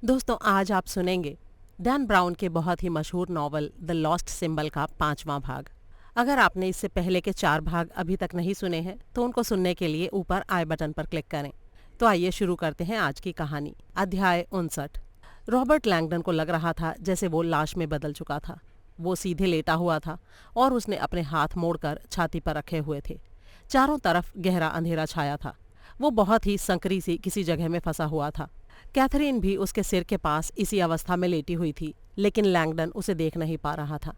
दोस्तों, आज आप सुनेंगे डैन ब्राउन के बहुत ही मशहूर नॉवल द लॉस्ट सिंबल का 5वां भाग। अगर आपने इससे पहले के 4 भाग अभी तक नहीं सुने हैं तो उनको सुनने के लिए ऊपर आई बटन पर क्लिक करें। तो आइए शुरू करते हैं आज की कहानी। अध्याय 59। रॉबर्ट लैंगडन को लग रहा था जैसे वो लाश में बदल चुका था। वो सीधे लेटा हुआ था और उसने अपने हाथ मोड़कर छाती पर रखे हुए थे। चारों तरफ गहरा अंधेरा छाया था। वो बहुत ही संकरी सी किसी जगह में फंसा हुआ था। कैथरीन भी उसके सिर के पास इसी अवस्था में लेटी हुई थी, लेकिन लैंगडन उसे देख नहीं पा रहा था।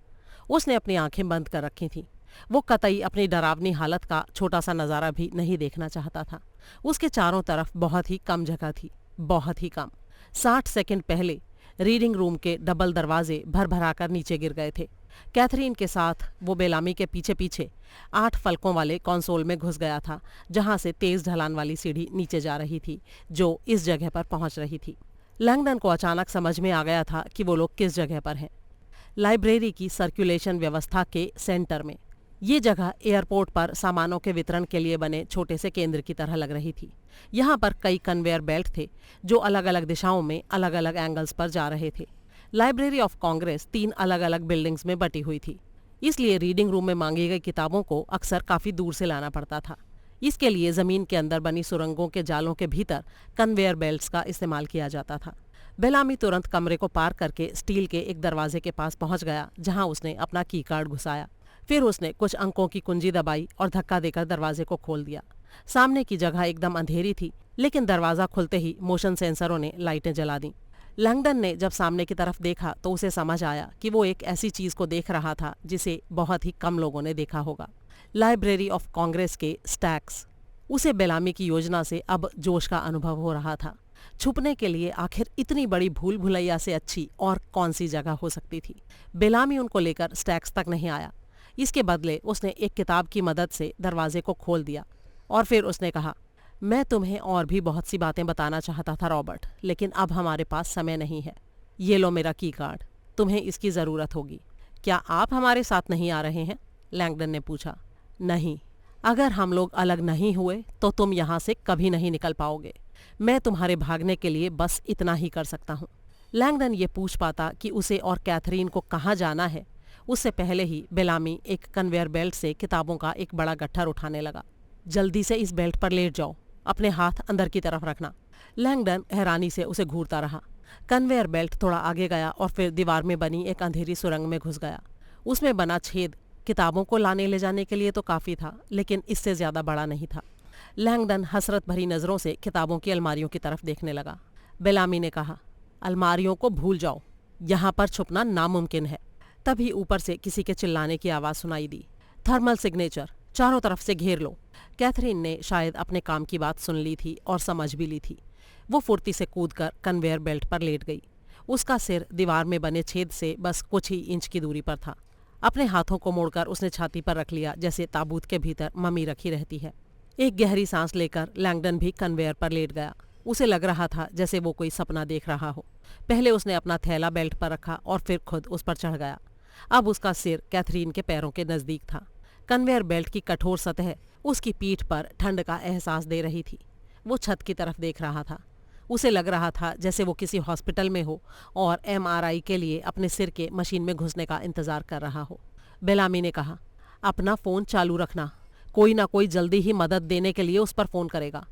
उसने अपनी आंखें बंद कर रखी थीं। वो कतई अपनी डरावनी हालत का छोटा सा नज़ारा भी नहीं देखना चाहता था। उसके चारों तरफ बहुत ही कम जगह थी, बहुत ही कम। 60 सेकंड पहले रीडिंग रूम के डबल दरवाजे भरभराकर नीचे गिर गए थे। कैथरीन के साथ वो बेलामी के पीछे पीछे 8 फलकों वाले कंसोल में घुस गया था, जहां से तेज ढलान वाली सीढ़ी नीचे जा रही थी, जो इस जगह पर पहुंच रही थी। लैंगडन को अचानक समझ में आ गया था कि वो लोग किस जगह पर हैं। लाइब्रेरी की सर्कुलेशन व्यवस्था के सेंटर में। ये जगह एयरपोर्ट पर सामानों के वितरण के लिए बने छोटे से केंद्र की तरह लग रही थी। यहाँ पर कई कन्वेयर बेल्ट थे जो अलग अलग दिशाओं में अलग अलग एंगल्स पर जा रहे थे। लाइब्रेरी ऑफ कांग्रेस 3 अलग अलग बिल्डिंग्स में बटी हुई थी, इसलिए रीडिंग रूम में मांगी गई किताबों को अक्सर काफी दूर से लाना पड़ता था। इसके लिए जमीन के अंदर बनी सुरंगों के जालों के भीतर कन्वेयर बेल्ट्स का इस्तेमाल किया जाता था। बेलामी तुरंत कमरे को पार करके स्टील के एक दरवाजे के पास पहुंच गया, जहां उसने अपना की कार्ड घुसाया। फिर उसने कुछ अंकों की कुंजी दबाई और धक्का देकर दरवाजे को खोल दिया। सामने की जगह एकदम अंधेरी थी, लेकिन दरवाजा खुलते ही मोशन सेंसरों ने लाइटें जला दी। लैंगडन ने जब सामने की तरफ देखा तो उसे समझ आया कि वो एक ऐसी चीज को देख रहा था जिसे बहुत ही कम लोगों ने देखा होगा। लाइब्रेरी ऑफ कांग्रेस के स्टैक्स। उसे बेलामी की योजना से अब जोश का अनुभव हो रहा था। छुपने के लिए आखिर इतनी बड़ी भूल भुलैया से अच्छी और कौन सी जगह हो सकती थी। बेलामी उनको लेकर स्टैक्स तक नहीं आया। इसके बदले उसने एक किताब की मदद से दरवाजे को खोल दिया और फिर उसने कहा, मैं तुम्हें और भी बहुत सी बातें बताना चाहता था रॉबर्ट, लेकिन अब हमारे पास समय नहीं है। ये लो मेरा की कार्ड, तुम्हें इसकी ज़रूरत होगी। क्या आप हमारे साथ नहीं आ रहे हैं? लैंगडन ने पूछा। नहीं, अगर हम लोग अलग नहीं हुए तो तुम यहाँ से कभी नहीं निकल पाओगे। मैं तुम्हारे भागने के लिए बस इतना ही कर सकता हूँ। लैंगडन ये पूछ पाता कि उसे और कैथरीन को कहाँ जाना है, उससे पहले ही बेलामी एक कन्वेयर बेल्ट से किताबों का एक बड़ा गट्ठर उठाने लगा। जल्दी से इस बेल्ट पर लेट जाओ, अपने हाथ अंदर की तरफ रखना। लैंगडन हैरानी से उसे घूरता रहा। कन्वेयर बेल्ट थोड़ा आगे गया और फिर दीवार में बनी एक अंधेरी सुरंग में घुस गया। उसमें बना छेद किताबों को लाने ले जाने के लिए तो काफी था, लेकिन इससे ज्यादा बड़ा नहीं था। लैंगडन हसरत भरी नजरों से किताबों की अलमारियों की तरफ देखने लगा। बेलामी ने कहा, अलमारियों को भूल जाओ, यहाँ पर छुपना नामुमकिन है। तभी ऊपर से किसी के चिल्लाने की आवाज सुनाई दी। थर्मल सिग्नेचर, चारों तरफ से घेर लो। कैथरीन ने शायद अपने काम की बात सुन ली थी और समझ भी ली थी। वो फुर्ती से कूदकर कन्वेयर बेल्ट पर लेट गई। उसका सिर दीवार में बने छेद से बस कुछ ही इंच की दूरी पर था। अपने हाथों को मोड़कर उसने छाती पर रख लिया, जैसे ताबूत के भीतर मम्मी रखी रहती है। एक गहरी सांस लेकर लैंगडन भी कन्वेयर पर लेट गया। उसे लग रहा था जैसे वो कोई सपना देख रहा हो। पहले उसने अपना थैला बेल्ट पर रखा और फिर खुद उस पर चढ़ गया। अब उसका सिर कैथरीन के पैरों के नजदीक था। कन्वेयर बेल्ट की कठोर सतह उसकी पीठ पर ठंड का एहसास दे रही थी। वो छत की तरफ देख रहा था। उसे लग रहा था जैसे वो किसी हॉस्पिटल में हो और MRI के लिए अपने सिर के मशीन में घुसने का इंतजार कर रहा हो। बेलामी ने कहा, अपना फ़ोन चालू रखना, कोई ना कोई जल्दी ही मदद देने के लिए उस पर फ़ोन करेगा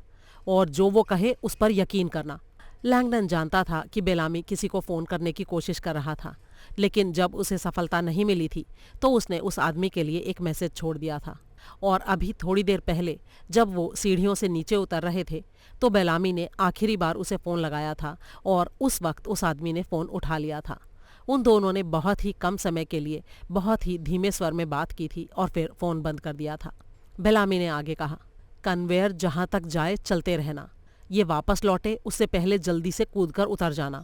और जो वो कहे उस पर यकीन करना। लैंगडन जानता था कि बेलामी किसी को फ़ोन करने की कोशिश कर रहा था, लेकिन जब उसे सफलता नहीं मिली थी तो उसने उस आदमी के लिए एक मैसेज छोड़ दिया था। और अभी थोड़ी देर पहले जब वो सीढ़ियों से नीचे उतर रहे थे तो बेलामी ने आखिरी बार उसे फ़ोन लगाया था और उस वक्त उस आदमी ने फ़ोन उठा लिया था। उन दोनों ने बहुत ही कम समय के लिए बहुत ही धीमे स्वर में बात की थी और फिर फ़ोन बंद कर दिया था। बेलामी ने आगे कहा, कन्वेयर जहाँ तक जाए चलते रहना। ये वापस लौटे उससे पहले जल्दी से कूदकर उतर जाना।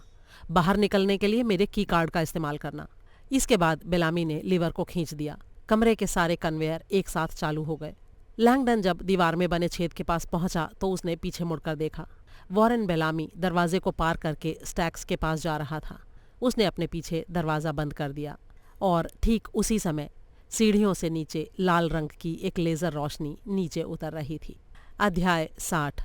बाहर निकलने के लिए मेरे की कार्ड का इस्तेमाल करना। इसके बाद बेलामी ने लीवर को खींच दिया। कमरे के सारे कन्वेयर एक साथ चालू हो गए। लैंगडन जब दीवार में बने छेद के पास पहुंचा तो उसने पीछे मुड़कर देखा। वॉरेन बेलामी दरवाजे को पार करके स्टैक्स के पास जा रहा था। उसने अपने पीछे दरवाज़ा बंद कर दिया और ठीक उसी समय सीढ़ियों से नीचे लाल रंग की एक लेज़र रोशनी नीचे उतर रही थी। अध्याय 60।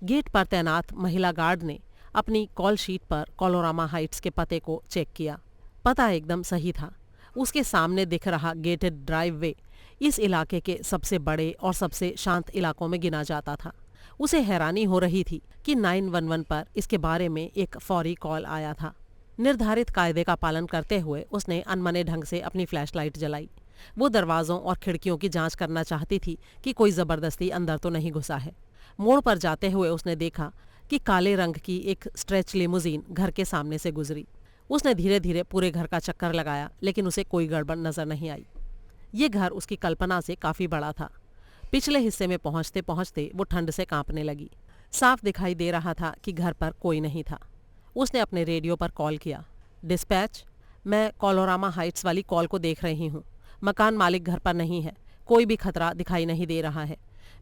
गेट पर तैनात महिला गार्ड ने अपनी कॉल शीट पर कोलोरामा हाइट्स के पते को चेक किया। पता एकदम सही था। उसके सामने दिख रहा गेटेड ड्राइववे इस इलाके के सबसे बड़े और सबसे शांत इलाकों में गिना जाता था। उसे हैरानी हो रही थी कि 911 पर इसके बारे में एक फौरी कॉल आया था। निर्धारित कायदे का पालन करते हुए उसने अनमने ढंग से अपनी फ्लैशलाइट जलाई। वो दरवाजों और खिड़कियों की जांच करना चाहती थी कि कोई जबरदस्ती अंदर तो नहीं घुसा है। मोड़ पर जाते हुए उसने देखा कि काले रंग की एक स्ट्रेच लिमोजीन घर के सामने से गुजरी। उसने धीरे धीरे पूरे घर का चक्कर लगाया, लेकिन उसे कोई गड़बड़ नजर नहीं आई। ये घर उसकी कल्पना से काफी बड़ा था। पिछले हिस्से में पहुंचते पहुंचते वो ठंड से कांपने लगी। साफ दिखाई दे रहा था कि घर पर कोई नहीं था। उसने अपने रेडियो पर कॉल किया। डिस्पैच, मैं कोलोरामा हाइट्स वाली कॉल को देख रही हूँ। मकान मालिक घर पर नहीं है। कोई भी खतरा दिखाई नहीं दे रहा है।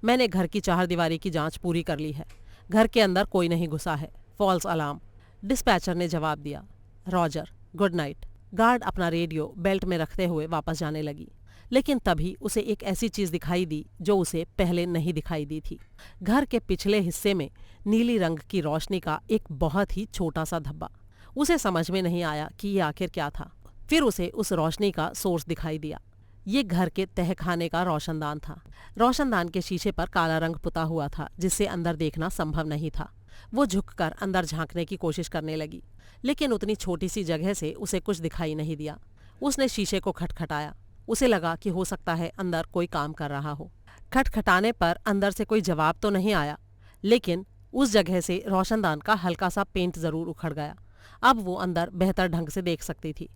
मैंने घर की चारदीवारी की जांच पूरी कर ली है। घर के अंदर कोई नहीं घुसा है। False alarm. डिस्पैचर ने जवाब दिया। Roger, good night. गार्ड अपना रेडियो बेल्ट में रखते हुए वापस जाने लगी, लेकिन तभी उसे एक ऐसी चीज दिखाई दी जो उसे पहले नहीं दिखाई दी थी। घर के पिछले हिस्से में नीली रंग की रोशनी का एक बहुत ही छोटा सा धब्बा। उसे समझ में नहीं आया कि ये आखिर क्या था। फिर उसे उस रोशनी का सोर्स दिखाई दिया। ये घर के तहखाने का रोशनदान था। रोशनदान के शीशे पर काला रंग पुता हुआ था, जिससे अंदर देखना संभव नहीं था। वो झुककर अंदर झांकने की कोशिश करने लगी, लेकिन उतनी छोटी सी जगह से उसे कुछ दिखाई नहीं दिया। उसने शीशे को खटखटाया। उसे लगा कि हो सकता है अंदर कोई काम कर रहा हो। खटखटाने पर अंदर से कोई जवाब तो नहीं आया, लेकिन उस जगह से रोशनदान का हल्का सा पेंट जरूर उखड़ गया। अब वो अंदर बेहतर ढंग से देख सकती थी।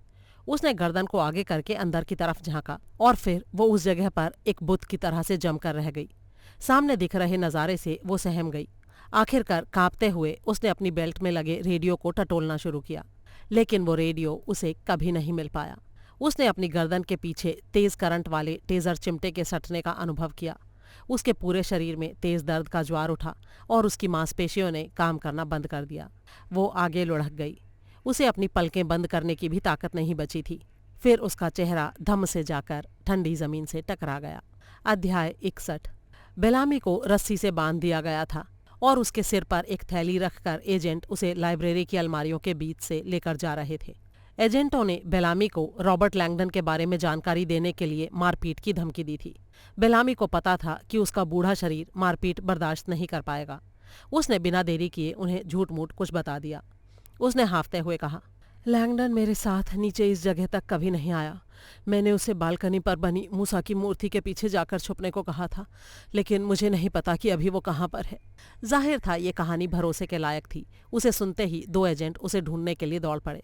उसने गर्दन को आगे करके अंदर की तरफ झांका और फिर वो उस जगह पर एक बुत की तरह से जमकर रह गई। सामने दिख रहे नज़ारे से वो सहम गई। आखिरकार कांपते हुए उसने अपनी बेल्ट में लगे रेडियो को टटोलना शुरू किया, लेकिन वो रेडियो उसे कभी नहीं मिल पाया। उसने अपनी गर्दन के पीछे तेज करंट वाले टेजर चिमटे के सटने का अनुभव किया। उसके पूरे शरीर में तेज दर्द का ज्वार उठा और उसकी मांसपेशियों ने काम करना बंद कर दिया। वो आगे लुढ़क गई। उसे अपनी पलकें बंद करने की भी ताकत नहीं बची थी। फिर उसका चेहरा धम से जाकर ठंडी जमीन से टकरा गया। अध्याय 61। बेलामी को रस्सी से बांध दिया गया था और उसके सिर पर एक थैली रखकर एजेंट उसे लाइब्रेरी की अलमारियों के बीच से लेकर जा रहे थे। एजेंटों ने बेलामी को रॉबर्ट लैंगडन के बारे में जानकारी देने के लिए मारपीट की धमकी दी थी। बेलामी को पता था कि उसका बूढ़ा शरीर मारपीट बर्दाश्त नहीं कर पाएगा। उसने बिना देरी किए उन्हें झूठ मूठ कुछ बता दिया। उसने हांफते हुए कहा, लैंगडन मेरे साथ नीचे इस जगह तक कभी नहीं आया। मैंने उसे बालकनी पर बनी मूसा की मूर्ति के पीछे जाकर छुपने को कहा था, लेकिन मुझे नहीं पता कि अभी वो कहाँ पर है। जाहिर था ये कहानी भरोसे के लायक थी। उसे सुनते ही 2 एजेंट उसे ढूंढने के लिए दौड़ पड़े।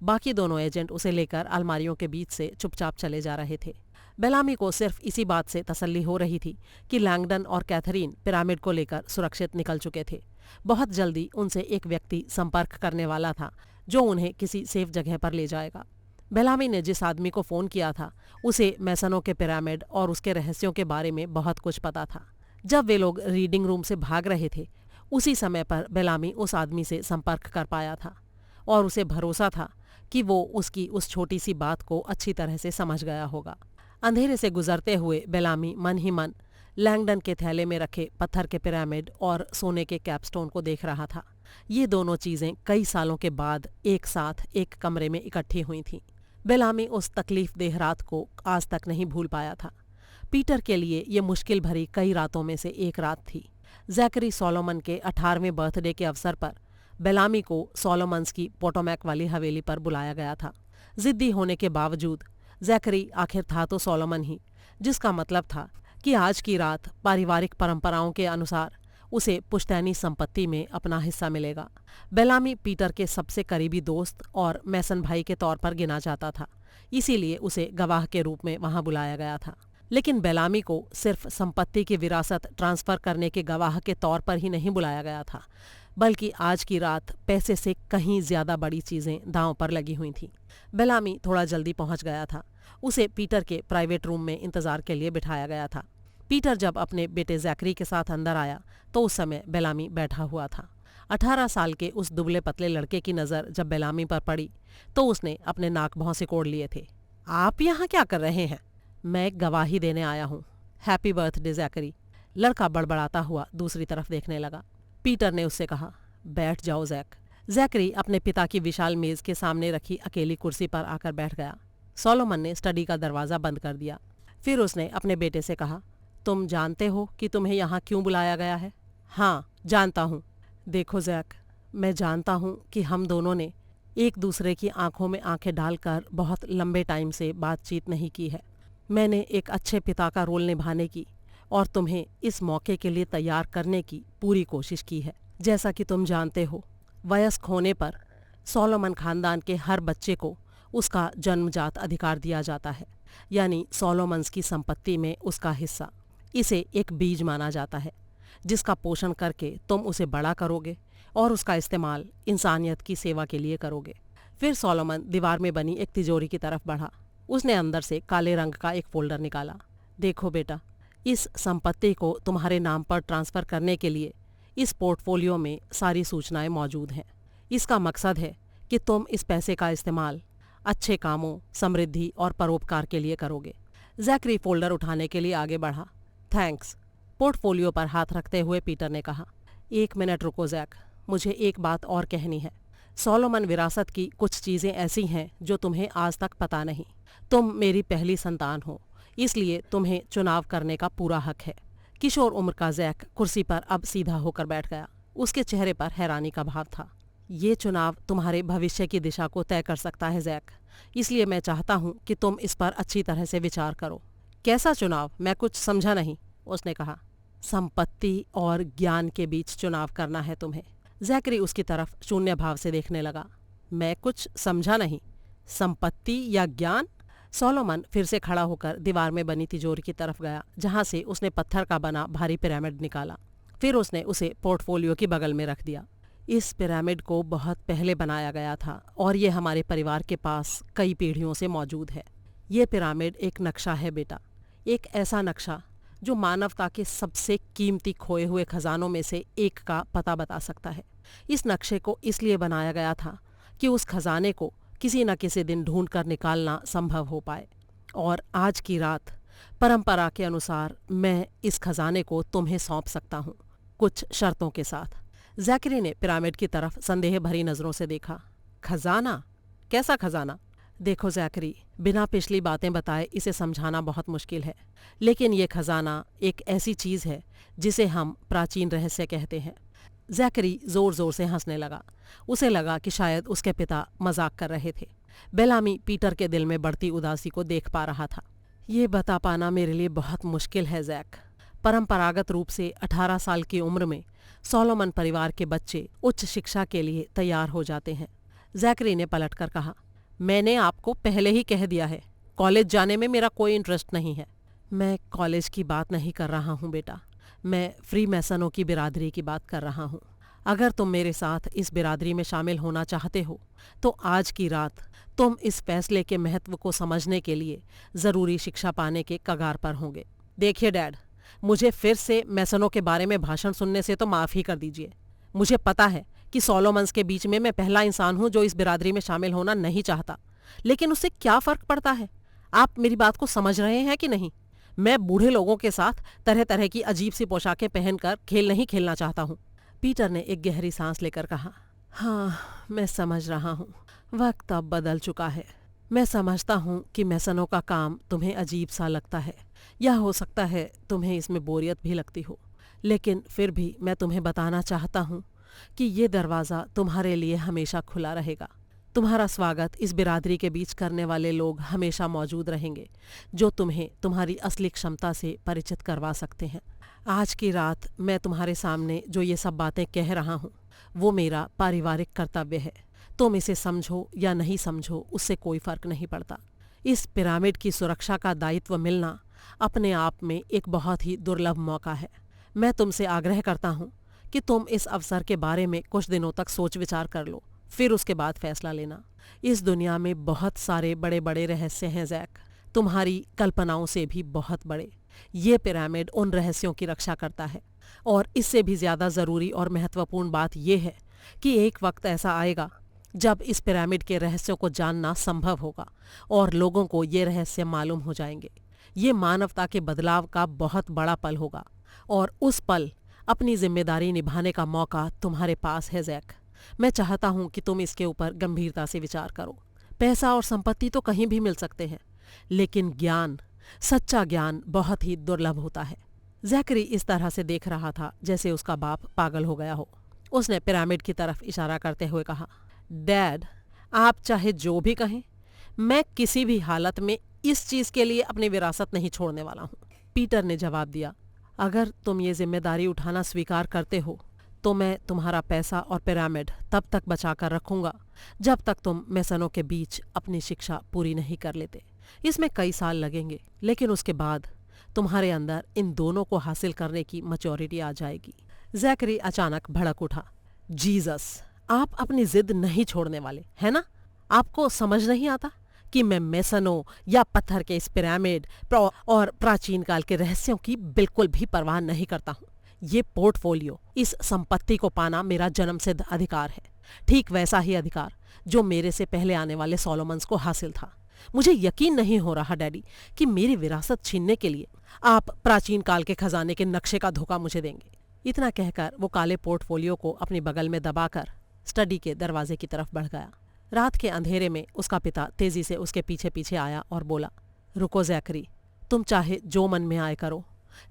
बाकी दोनों एजेंट उसे लेकर अलमारियों के बीच से चुपचाप चले जा रहे थे। बेलामी को सिर्फ इसी बात से तसल्ली हो रही थी कि लैंगडन और कैथरीन पिरामिड को लेकर सुरक्षित निकल चुके थे। बहुत जल्दी उनसे एक व्यक्ति संपर्क करने वाला था जो उन्हें किसी सेफ जगह पर ले जाएगा। बेलामी ने जिस आदमी को फोन किया था उसे मैसनों के पिरामिड और उसके रहस्यों के बारे में बहुत कुछ पता था। जब वे लोग रीडिंग रूम से भाग रहे थे, उसी समय पर बेलामी उस आदमी से संपर्क कर पाया था और उसे भरोसा था कि वो उसकी उस छोटी सी बात को अच्छी तरह से समझ गया होगा। अंधेरे से गुजरते हुए बेलामी मन ही मन लैंगडन के थैले में रखे पत्थर के पिरामिड और सोने के कैपस्टोन को देख रहा था। ये दोनों चीजें कई सालों के बाद एक साथ एक कमरे में इकट्ठी हुई थीं। बेलामी उस तकलीफ देह रात को आज तक नहीं भूल पाया था। पीटर के लिए ये मुश्किल भरी कई रातों में से एक रात थी। जैकरी सोलोमन के 18वें बर्थडे के अवसर पर बेलामी को सोलोमन्स की पोटोमैक वाली हवेली पर बुलाया गया था। जिद्दी होने के बावजूद जैकरी आखिर था तो सोलोमन ही, जिसका मतलब था कि आज की रात पारिवारिक परंपराओं के अनुसार उसे पुश्तैनी संपत्ति में अपना हिस्सा मिलेगा। बेलामी पीटर के सबसे करीबी दोस्त और मैसन भाई के तौर पर गिना जाता था, इसीलिए उसे गवाह के रूप में वहां बुलाया गया था। लेकिन बेलामी को सिर्फ संपत्ति की विरासत ट्रांसफर करने के गवाह के तौर पर ही नहीं बुलाया गया था, बल्कि आज की रात पैसे से कहीं ज्यादा बड़ी चीजें दांव पर लगी हुई थीं। बेलामी थोड़ा जल्दी पहुंच गया था। उसे पीटर के प्राइवेट रूम में इंतजार के लिए बिठाया गया था। पीटर जब अपने बेटे जैकरी के साथ अंदर आया तो उस समय बेलामी बैठा हुआ था। 18 साल के उस दुबले पतले लड़के की नज़र जब बेलामी पर पड़ी तो उसने अपने नाक भौं सिकोड़ लिए थे। आप यहाँ क्या कर रहे हैं? मैं एक गवाही देने आया हूँ। Happy birthday Zachary. लड़का बड़बड़ाता हुआ दूसरी तरफ देखने लगा। पीटर ने उससे कहा, बैठ जाओ जैक। जैकरी अपने पिता की विशाल मेज के सामने रखी अकेली कुर्सी पर आकर बैठ गया। सोलोमन ने स्टडी का दरवाज़ा बंद कर दिया। फिर उसने अपने बेटे से कहा, तुम जानते हो कि तुम्हें यहाँ क्यों बुलाया गया है? हाँ, जानता हूँ। देखो जैक, मैं जानता हूँ कि हम दोनों ने एक दूसरे की आंखों में आंखें डालकर बहुत लंबे टाइम से बातचीत नहीं की है। मैंने एक अच्छे पिता का रोल निभाने की और तुम्हें इस मौके के लिए तैयार करने की पूरी कोशिश की है। जैसा कि तुम जानते हो, वयस्क होने पर सोलोमन खानदान के हर बच्चे को उसका जन्मजात अधिकार दिया जाता है, यानी सोलोमन्स की संपत्ति में उसका हिस्सा। इसे एक बीज माना जाता है जिसका पोषण करके तुम उसे बड़ा करोगे और उसका इस्तेमाल इंसानियत की सेवा के लिए करोगे। फिर सोलोमन दीवार में बनी एक तिजोरी की तरफ बढ़ा। उसने अंदर से काले रंग का एक फोल्डर निकाला। देखो बेटा, इस संपत्ति को तुम्हारे नाम पर ट्रांसफ़र करने के लिए इस पोर्टफोलियो में सारी सूचनाएं मौजूद हैं। इसका मकसद है कि तुम इस पैसे का इस्तेमाल अच्छे कामों, समृद्धि और परोपकार के लिए करोगे। जैकरी फोल्डर उठाने के लिए आगे बढ़ा। थैंक्स, पोर्टफोलियो पर हाथ रखते हुए पीटर ने कहा। 1 मिनट रुको जैक, मुझे एक बात और कहनी है। सोलोमन विरासत की कुछ चीज़ें ऐसी हैं जो तुम्हें आज तक पता नहीं। तुम मेरी पहली संतान हो, इसलिए तुम्हें चुनाव करने का पूरा हक है। किशोर उम्र का जैक कुर्सी पर अब सीधा होकर बैठ गया। उसके चेहरे पर हैरानी का भाव था। ये चुनाव तुम्हारे भविष्य की दिशा को तय कर सकता है जैक, इसलिए मैं चाहता हूँ कि तुम इस पर अच्छी तरह से विचार करो। कैसा चुनाव? मैं कुछ समझा नहीं, उसने कहा। संपत्ति और ज्ञान के बीच चुनाव करना है तुम्हें। जैकरी उसकी तरफ शून्य भाव से देखने लगा। मैं कुछ समझा नहीं, संपत्ति या ज्ञान? सोलोमन फिर से खड़ा होकर दीवार में बनी तिजोरी की तरफ गया, जहां से उसने पत्थर का बना भारी पिरामिड निकाला। फिर उसने उसे पोर्टफोलियो की बगल में रख दिया। इस पिरामिड को बहुत पहले बनाया गया था और ये हमारे परिवार के पास कई पीढ़ियों से मौजूद है। ये पिरामिड एक नक्शा है बेटा, एक ऐसा नक्शा जो मानवता के सबसे कीमती खोए हुए खजानों में से एक का पता बता सकता है। इस नक्शे को इसलिए बनाया गया था कि उस खजाने को किसी न किसी दिन ढूंढ कर निकालना संभव हो पाए। और आज की रात परंपरा के अनुसार मैं इस खजाने को तुम्हें सौंप सकता हूँ, कुछ शर्तों के साथ। जैकरी ने पिरामिड की तरफ संदेह भरी नज़रों से देखा। खजाना? कैसा खजाना? देखो जैकरी, बिना पिछली बातें बताए इसे समझाना बहुत मुश्किल है, लेकिन ये खजाना एक ऐसी चीज़ है जिसे हम प्राचीन रहस्य कहते हैं। जैकरी ज़ोर ज़ोर से हंसने लगा। उसे लगा कि शायद उसके पिता मजाक कर रहे थे। बेलामी पीटर के दिल में बढ़ती उदासी को देख पा रहा था। ये बता पाना मेरे लिए बहुत मुश्किल है जैक। परंपरागत रूप से 18 साल की उम्र में सोलोमन परिवार के बच्चे उच्च शिक्षा के लिए तैयार हो जाते हैं। जैकरी ने पलटकर कहा, मैंने आपको पहले ही कह दिया है, कॉलेज जाने में मेरा कोई इंटरेस्ट नहीं है। मैं कॉलेज की बात नहीं कर रहा हूँ बेटा, मैं फ्री मैसनों की बिरादरी की बात कर रहा हूँ। अगर तुम मेरे साथ इस बिरादरी में शामिल होना चाहते हो तो आज की रात तुम इस फैसले के महत्व को समझने के लिए ज़रूरी शिक्षा पाने के कगार पर होंगे। देखिए डैड, मुझे फिर से मैसनों के बारे में भाषण सुनने से तो माफ़ ही कर दीजिए। मुझे पता है कि सोलोमन्स के बीच में मैं पहला इंसान हूँ जो इस बिरादरी में शामिल होना नहीं चाहता, लेकिन उससे क्या फ़र्क पड़ता है? आप मेरी बात को समझ रहे हैं कि नहीं? मैं बूढ़े लोगों के साथ तरह तरह की अजीब सी पोशाकें पहनकर खेल नहीं खेलना चाहता हूँ। पीटर ने एक गहरी सांस लेकर कहा, हाँ, मैं समझ रहा हूँ। वक्त अब बदल चुका है। मैं समझता हूँ कि मैसनों का काम तुम्हें अजीब सा लगता है, या हो सकता है तुम्हें इसमें बोरियत भी लगती हो, लेकिन फिर भी मैं तुम्हें बताना चाहता हूँ कि ये दरवाज़ा तुम्हारे लिए हमेशा खुला रहेगा। तुम्हारा स्वागत इस बिरादरी के बीच करने वाले लोग हमेशा मौजूद रहेंगे जो तुम्हें तुम्हारी असली क्षमता से परिचित करवा सकते हैं। आज की रात मैं तुम्हारे सामने जो ये सब बातें कह रहा हूँ वो मेरा पारिवारिक कर्तव्य है। तुम इसे समझो या नहीं समझो, उससे कोई फ़र्क नहीं पड़ता। इस पिरामिड की सुरक्षा का दायित्व मिलना अपने आप में एक बहुत ही दुर्लभ मौका है। मैं तुमसे आग्रह करता हूँ कि तुम इस अवसर के बारे में कुछ दिनों तक सोच विचार कर लो, फिर उसके बाद फैसला लेना। इस दुनिया में बहुत सारे बड़े बड़े रहस्य हैं जैक, तुम्हारी कल्पनाओं से भी बहुत बड़े। ये पिरामिड उन रहस्यों की रक्षा करता है, और इससे भी ज़्यादा ज़रूरी और महत्वपूर्ण बात यह है कि एक वक्त ऐसा आएगा जब इस पिरामिड के रहस्यों को जानना संभव होगा और लोगों को ये रहस्य मालूम हो जाएंगे। ये मानवता के बदलाव का बहुत बड़ा पल होगा, और उस पल अपनी जिम्मेदारी निभाने का मौका तुम्हारे पास है जैक। मैं चाहता हूं कि तुम इसके ऊपर गंभीरता से विचार करो। पैसा और संपत्ति तो कहीं भी मिल सकते हैं, लेकिन ज्ञान, सच्चा ज्ञान बहुत ही दुर्लभ होता है। जैकरी इस तरह से देख रहा था जैसे उसका बाप पागल हो गया हो। उसने पिरामिड की तरफ इशारा करते हुए कहा, डैड, आप चाहे जो भी कहें, मैं किसी भी हालत में इस चीज के लिए अपनी विरासत नहीं छोड़ने वाला हूं। पीटर ने जवाब दिया, अगर तुम ये जिम्मेदारी उठाना स्वीकार करते हो तो मैं तुम्हारा पैसा और पिरामिड तब तक बचा कर रखूंगा जब तक तुम मेसनों के बीच अपनी शिक्षा पूरी नहीं कर लेते। इसमें कई साल लगेंगे, लेकिन उसके बाद तुम्हारे अंदर इन दोनों को हासिल करने की मैच्योरिटी आ जाएगी। जैकरी अचानक भड़क उठा, जीसस, आप अपनी जिद नहीं छोड़ने वाले, है ना? आपको समझ नहीं आता कि मैं मेसनों या पत्थर के इस पिरामिड और प्राचीन काल के रहस्यों की बिल्कुल भी परवाह नहीं करता हूँ। ये पोर्टफोलियो, इस संपत्ति को पाना मेरा जन्मसिद्ध अधिकार है, ठीक वैसा ही अधिकार जो मेरे से पहले आने वाले सोलोमन्स को हासिल था। मुझे यकीन नहीं हो रहा डैडी कि मेरी विरासत छीनने के लिए आप प्राचीन काल के खजाने के नक्शे का धोखा मुझे देंगे। इतना कहकर वो काले पोर्टफोलियो को अपनी बगल में दबाकर स्टडी के दरवाजे की तरफ बढ़ गया। रात के अंधेरे में उसका पिता तेजी से उसके पीछे पीछे आया और बोला, रुको जैकरी, तुम चाहे जो मन में आए करो,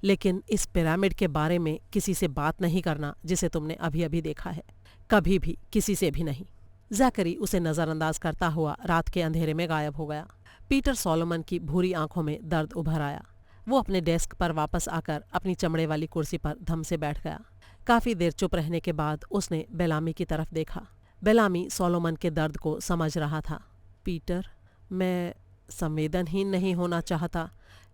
लेकिन इस पिरामिड के बारे में किसी से बात नहीं करना जिसे तुमने अभी अभी देखा है, कभी भी किसी से भी नहीं। जैकरी उसे नजरअंदाज करता हुआ रात के अंधेरे में गायब हो गया। पीटर सोलोमन की भूरी आंखों में दर्द उभर आया। वो अपने डेस्क पर वापस आकर अपनी चमड़े वाली कुर्सी पर धम से बैठ गया। काफी देर चुप रहने के बाद उसने बेलामी की तरफ देखा। बेलामी सोलोमन के दर्द को समझ रहा था। पीटर, मैं संवेदनहीन नहीं होना चाहता,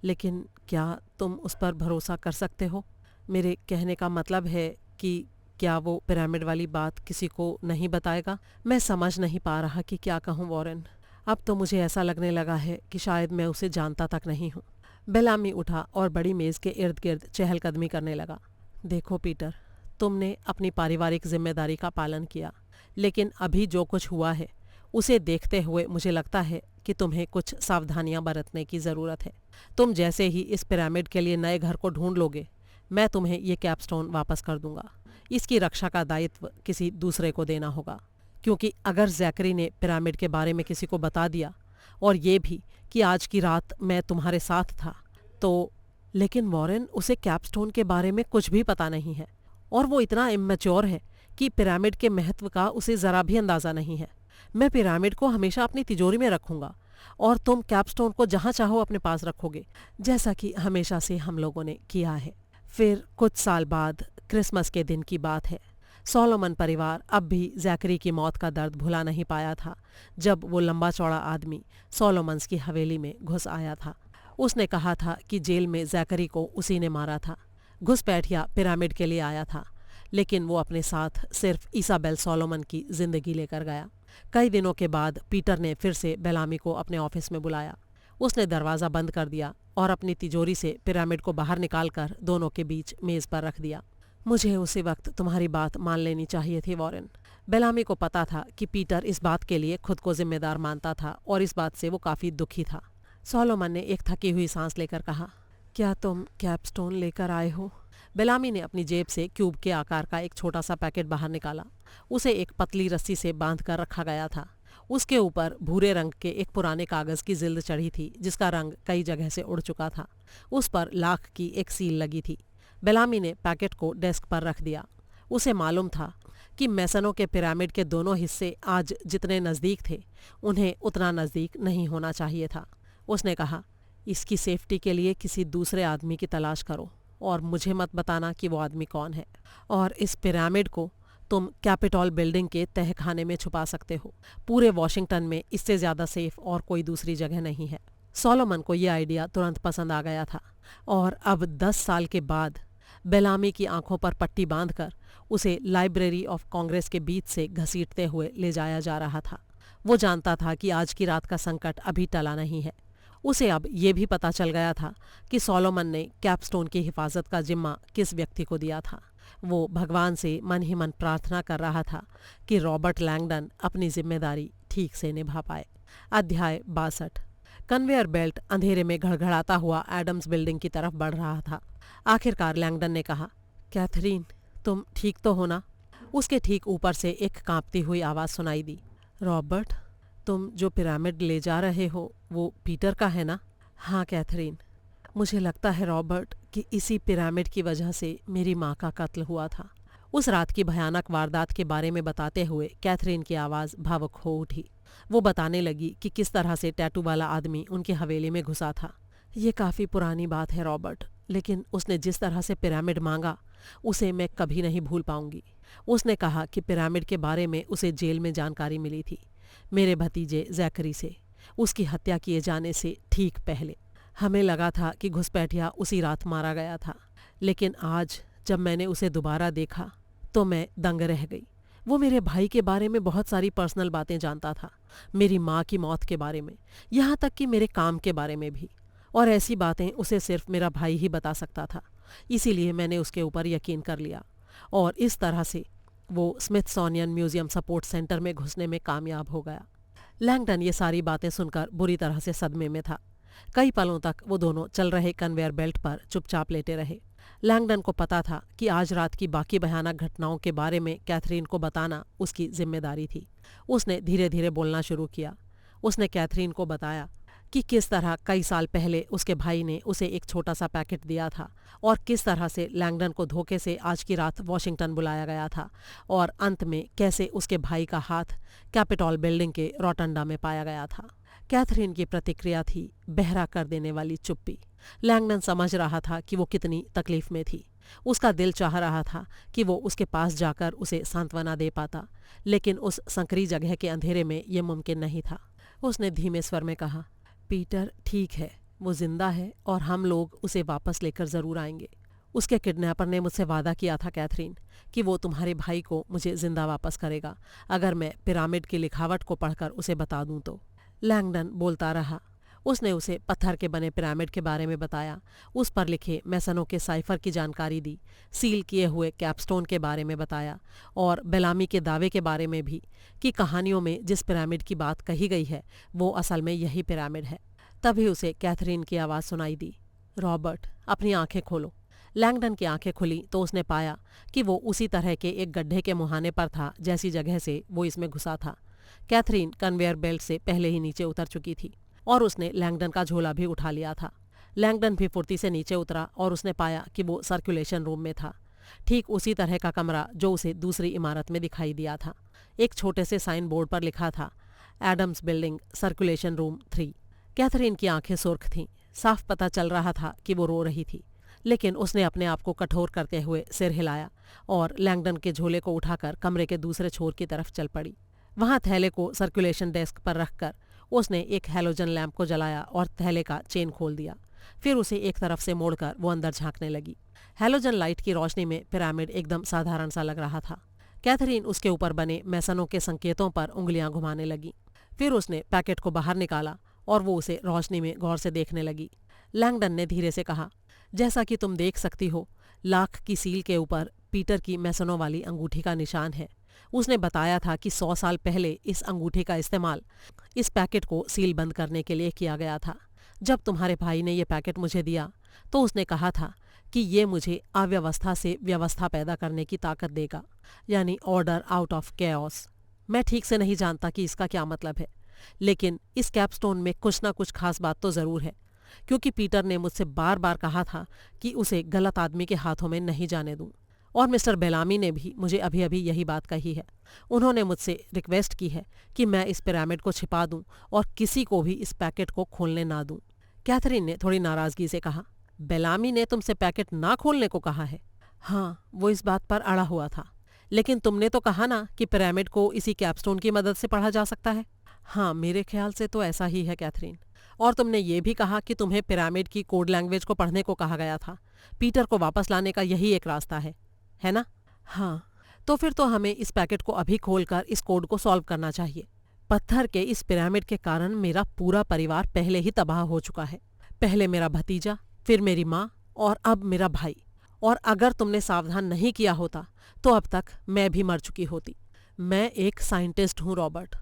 लेकिन क्या तुम उस पर भरोसा कर सकते हो? मेरे कहने का मतलब है कि क्या वो पिरामिड वाली बात किसी को नहीं बताएगा? मैं समझ नहीं पा रहा कि क्या कहूँ वॉरेन। अब तो मुझे ऐसा लगने लगा है कि शायद मैं उसे जानता तक नहीं हूँ। बेलामी उठा और बड़ी मेज के इर्द गिर्द चहलकदमी करने लगा। देखो पीटर, तुमने अपनी पारिवारिक जिम्मेदारी का पालन किया, लेकिन अभी जो कुछ हुआ है उसे देखते हुए मुझे लगता है कि तुम्हें कुछ सावधानियां बरतने की ज़रूरत है। तुम जैसे ही इस पिरामिड के लिए नए घर को ढूंढ लोगे, मैं तुम्हें ये कैपस्टोन वापस कर दूंगा। इसकी रक्षा का दायित्व किसी दूसरे को देना होगा, क्योंकि अगर जैकरी ने पिरामिड के बारे में किसी को बता दिया, और ये भी कि आज की रात मैं तुम्हारे साथ था, तो लेकिन वॉरेन, उसे कैपस्टोन के बारे में कुछ भी पता नहीं है, और वो इतना इम्मैच्योर है कि पिरामिड के महत्व का उसे ज़रा भी अंदाज़ा नहीं है। मैं पिरामिड को हमेशा अपनी तिजोरी में रखूंगा और तुम कैपस्टोन को जहाँ चाहो अपने पास रखोगे, जैसा कि हमेशा से हम लोगों ने किया है। फिर कुछ साल बाद क्रिसमस के दिन की बात है। सोलोमन परिवार अब भी जैकरी की मौत का दर्द भुला नहीं पाया था जब वो लंबा चौड़ा आदमी सोलोमन्स की हवेली में घुस आया था। उसने कहा था कि जेल में जैकरी को उसी ने मारा था। घुसपैठिया पिरामिड के लिए आया था, लेकिन वो अपने साथ सिर्फ इसाबेल सोलोमन की जिंदगी लेकर गया। कई दिनों के बाद पीटर ने फिर से बेलामी को अपने ऑफिस में बुलाया। उसने दरवाज़ा बंद कर दिया और अपनी तिजोरी से पिरामिड को बाहर निकालकर दोनों के बीच मेज़ पर रख दिया। मुझे उसी वक्त तुम्हारी बात मान लेनी चाहिए थी वॉरेन। बेलामी को पता था कि पीटर इस बात के लिए खुद को जिम्मेदार मानता था और इस बात से वो काफ़ी दुखी था। सोलोमन ने एक थकी हुई सांस लेकर कहा, क्या तुम कैपस्टोन लेकर आए हो? बेलामी ने अपनी जेब से क्यूब के आकार का एक छोटा सा पैकेट बाहर निकाला। उसे एक पतली रस्सी से बांध कर रखा गया था। उसके ऊपर भूरे रंग के एक पुराने कागज की जिल्द चढ़ी थी, जिसका रंग कई जगह से उड़ चुका था। उस पर लाख की एक सील लगी थी। बेलामी ने पैकेट को डेस्क पर रख दिया। उसे मालूम था कि मेसनों के पिरामिड के दोनों हिस्से आज जितने नज़दीक थे, उन्हें उतना नज़दीक नहीं होना चाहिए था। उसने कहा, इसकी सेफ्टी के लिए किसी दूसरे आदमी की तलाश करो और मुझे मत बताना कि वो आदमी कौन है। और इस पिरामिड को तुम कैपिटॉल बिल्डिंग के तहखाने में छुपा सकते हो। पूरे वॉशिंगटन में इससे ज़्यादा सेफ और कोई दूसरी जगह नहीं है। सोलोमन को यह आइडिया तुरंत पसंद आ गया था और अब 10 साल के बाद बेलामी की आंखों पर पट्टी बांधकर उसे लाइब्रेरी ऑफ कांग्रेस के बीच से घसीटते हुए ले जाया जा रहा था। वो जानता था कि आज की रात का संकट अभी टला नहीं है। उसे अब ये भी पता चल गया था कि सोलोमन ने कैपस्टोन की हिफाजत का जिम्मा किस व्यक्ति को दिया था। वो भगवान से मन ही मन प्रार्थना कर रहा था कि रॉबर्ट लैंगडन अपनी जिम्मेदारी ठीक से निभा पाए। अध्याय 62। कन्वेयर बेल्ट अंधेरे में घड़घड़ाता हुआ एडम्स बिल्डिंग की तरफ बढ़ रहा था। आखिरकार लैंगडन ने कहा, कैथरीन, तुम ठीक तो हो ना? उसके ठीक ऊपर से एक कांपती हुई आवाज़ सुनाई दी। रॉबर्ट, तुम जो पिरामिड ले जा रहे हो वो पीटर का है ना? हाँ कैथरीन, मुझे लगता है रॉबर्ट कि इसी पिरामिड की वजह से मेरी माँ का कत्ल हुआ था। उस रात की भयानक वारदात के बारे में बताते हुए कैथरीन की आवाज़ भावुक हो उठी। वो बताने लगी कि किस तरह से टैटू वाला आदमी उनकी हवेली में घुसा था। ये काफ़ी पुरानी बात है रॉबर्ट, लेकिन उसने जिस तरह से पिरामिड मांगा उसे मैं कभी नहीं भूल पाऊंगी। उसने कहा कि पिरामिड के बारे में उसे जेल में जानकारी मिली थी, मेरे भतीजे जैकरी से, उसकी हत्या किए जाने से ठीक पहले। हमें लगा था कि घुसपैठिया उसी रात मारा गया था, लेकिन आज जब मैंने उसे दोबारा देखा तो मैं दंग रह गई। वो मेरे भाई के बारे में बहुत सारी पर्सनल बातें जानता था, मेरी माँ की मौत के बारे में, यहाँ तक कि मेरे काम के बारे में भी। और ऐसी बातें उसे सिर्फ मेरा भाई ही बता सकता था, इसीलिए मैंने उसके ऊपर यकीन कर लिया। और इस तरह से वो स्मिथसोनियन म्यूजियम सपोर्ट सेंटर में घुसने में कामयाब हो गया। लैंगडन ये सारी बातें सुनकर बुरी तरह से सदमे में था। कई पलों तक वो दोनों चल रहे कन्वेयर बेल्ट पर चुपचाप लेटे रहे। लैंगडन को पता था कि आज रात की बाकी भयानक घटनाओं के बारे में कैथरीन को बताना उसकी जिम्मेदारी थी। उसने धीरे धीरे बोलना शुरू किया। उसने कैथरीन को बताया कि किस तरह कई साल पहले उसके भाई ने उसे एक छोटा सा पैकेट दिया था और किस तरह से लैंगडन को धोखे से आज की रात वॉशिंगटन बुलाया गया था, और अंत में कैसे उसके भाई का हाथ कैपिटॉल बिल्डिंग के रोटंडा में पाया गया था। कैथरीन की प्रतिक्रिया थी बहरा कर देने वाली चुप्पी। लैंगडन समझ रहा था कि वो कितनी तकलीफ में थी। उसका दिल चाह रहा था कि वो उसके पास जाकर उसे सांत्वना दे पाता, लेकिन उस संकरी जगह के अंधेरे में ये मुमकिन नहीं था। उसने धीमे स्वर में कहा, पीटर ठीक है, वो जिंदा है और हम लोग उसे वापस लेकर ज़रूर आएंगे। उसके किडनैपर ने मुझसे वादा किया था कैथरीन कि वो तुम्हारे भाई को मुझे जिंदा वापस करेगा अगर मैं पिरामिड की लिखावट को पढ़कर उसे बता दूं तो। लैंगडन बोलता रहा। उसने उसे पत्थर के बने पिरामिड के बारे में बताया, उस पर लिखे मैसनों के साइफर की जानकारी दी, सील किए हुए कैपस्टोन के बारे में बताया और बेलामी के दावे के बारे में भी कि कहानियों में जिस पिरामिड की बात कही गई है वो असल में यही पिरामिड है। तभी उसे कैथरीन की आवाज़ सुनाई दी, रॉबर्ट अपनी आंखें खोलो। लैंगडन की आंखें खुली तो उसने पाया कि वो उसी तरह के एक गड्ढे के मुहाने पर था जैसी जगह से वो इसमें घुसा था। कैथरीन कन्वेयर बेल्ट से पहले ही नीचे उतर चुकी थी और उसने लैंगडन का झोला भी उठा लिया था। लैंगडन भी फुर्ती से नीचे उतरा और उसने पाया कि वो सर्कुलेशन रूम में था, ठीक उसी तरह का कमरा जो उसे दूसरी इमारत में दिखाई दिया था। एक छोटे से साइन बोर्ड पर लिखा था, Adams building circulation room 3। Catherine की आंखें सुर्ख थीं। साफ पता चल रहा था कि वो रो रही थी, लेकिन उसने अपने आप को कठोर करते हुए सिर हिलाया और लैंगडन के झोले को उठाकर कमरे के दूसरे छोर की तरफ चल पड़ी। वहां थैले को सर्कुलेशन डेस्क पर रखकर उसने एक हैलोजन लैंप को जलाया और थैले का चेन खोल दिया। फिर उसे एक तरफ से मोड़कर वो अंदर झांकने लगी। हैलोजन लाइट की रोशनी में पिरामिड एकदम साधारण सा लग रहा था। कैथरीन उसके ऊपर बने मैसनों के संकेतों पर उंगलियां घुमाने लगी। फिर उसने पैकेट को बाहर निकाला और वो उसे रोशनी में गौर से देखने लगी। लैंगडन ने धीरे से कहा, जैसा कि तुम देख सकती हो, लाख की सील के ऊपर पीटर की मैसनों वाली अंगूठी का निशान है। उसने बताया था कि 100 साल पहले इस अंगूठी का इस्तेमाल इस पैकेट को सील बंद करने के लिए किया गया था। जब तुम्हारे भाई ने ये पैकेट मुझे दिया तो उसने कहा था कि ये मुझे अव्यवस्था से व्यवस्था पैदा करने की ताकत देगा, यानी ऑर्डर आउट ऑफ कैओस। मैं ठीक से नहीं जानता कि इसका क्या मतलब है, लेकिन इस कैपस्टोन में कुछ ना कुछ खास बात तो ज़रूर है, क्योंकि पीटर ने मुझसे बार बार कहा था कि उसे गलत आदमी के हाथों में नहीं जाने दूं। और मिस्टर बेलामी ने भी मुझे अभी अभी यही बात कही है। उन्होंने मुझसे रिक्वेस्ट की है कि मैं इस पिरामिड को छिपा दूं और किसी को भी इस पैकेट को खोलने ना दूं। कैथरीन ने थोड़ी नाराज़गी से कहा, बेलामी ने तुमसे पैकेट ना खोलने को कहा है? हाँ, वो इस बात पर अड़ा हुआ था। लेकिन तुमने तो कहा ना कि पिरामिड को इसी कैपस्टोन की मदद से पढ़ा जा सकता है। हाँ, मेरे ख्याल से तो ऐसा ही है कैथरीन। और तुमने ये भी कहा कि तुम्हें पिरामिड की कोड लैंग्वेज को पढ़ने को कहा गया था। पीटर को वापस लाने का यही एक रास्ता है ना? हाँ, तो फिर तो हमें इस पैकेट को अभी खोलकर इस कोड को सॉल्व करना चाहिए। पत्थर के इस पिरामिड के कारण मेरा पूरा परिवार पहले ही तबाह हो चुका है। पहले मेरा भतीजा, फिर मेरी माँ और अब मेरा भाई। और अगर तुमने सावधान नहीं किया होता तो अब तक मैं भी मर चुकी होती। मैं एक साइंटिस्ट हूँ रॉबर्ट,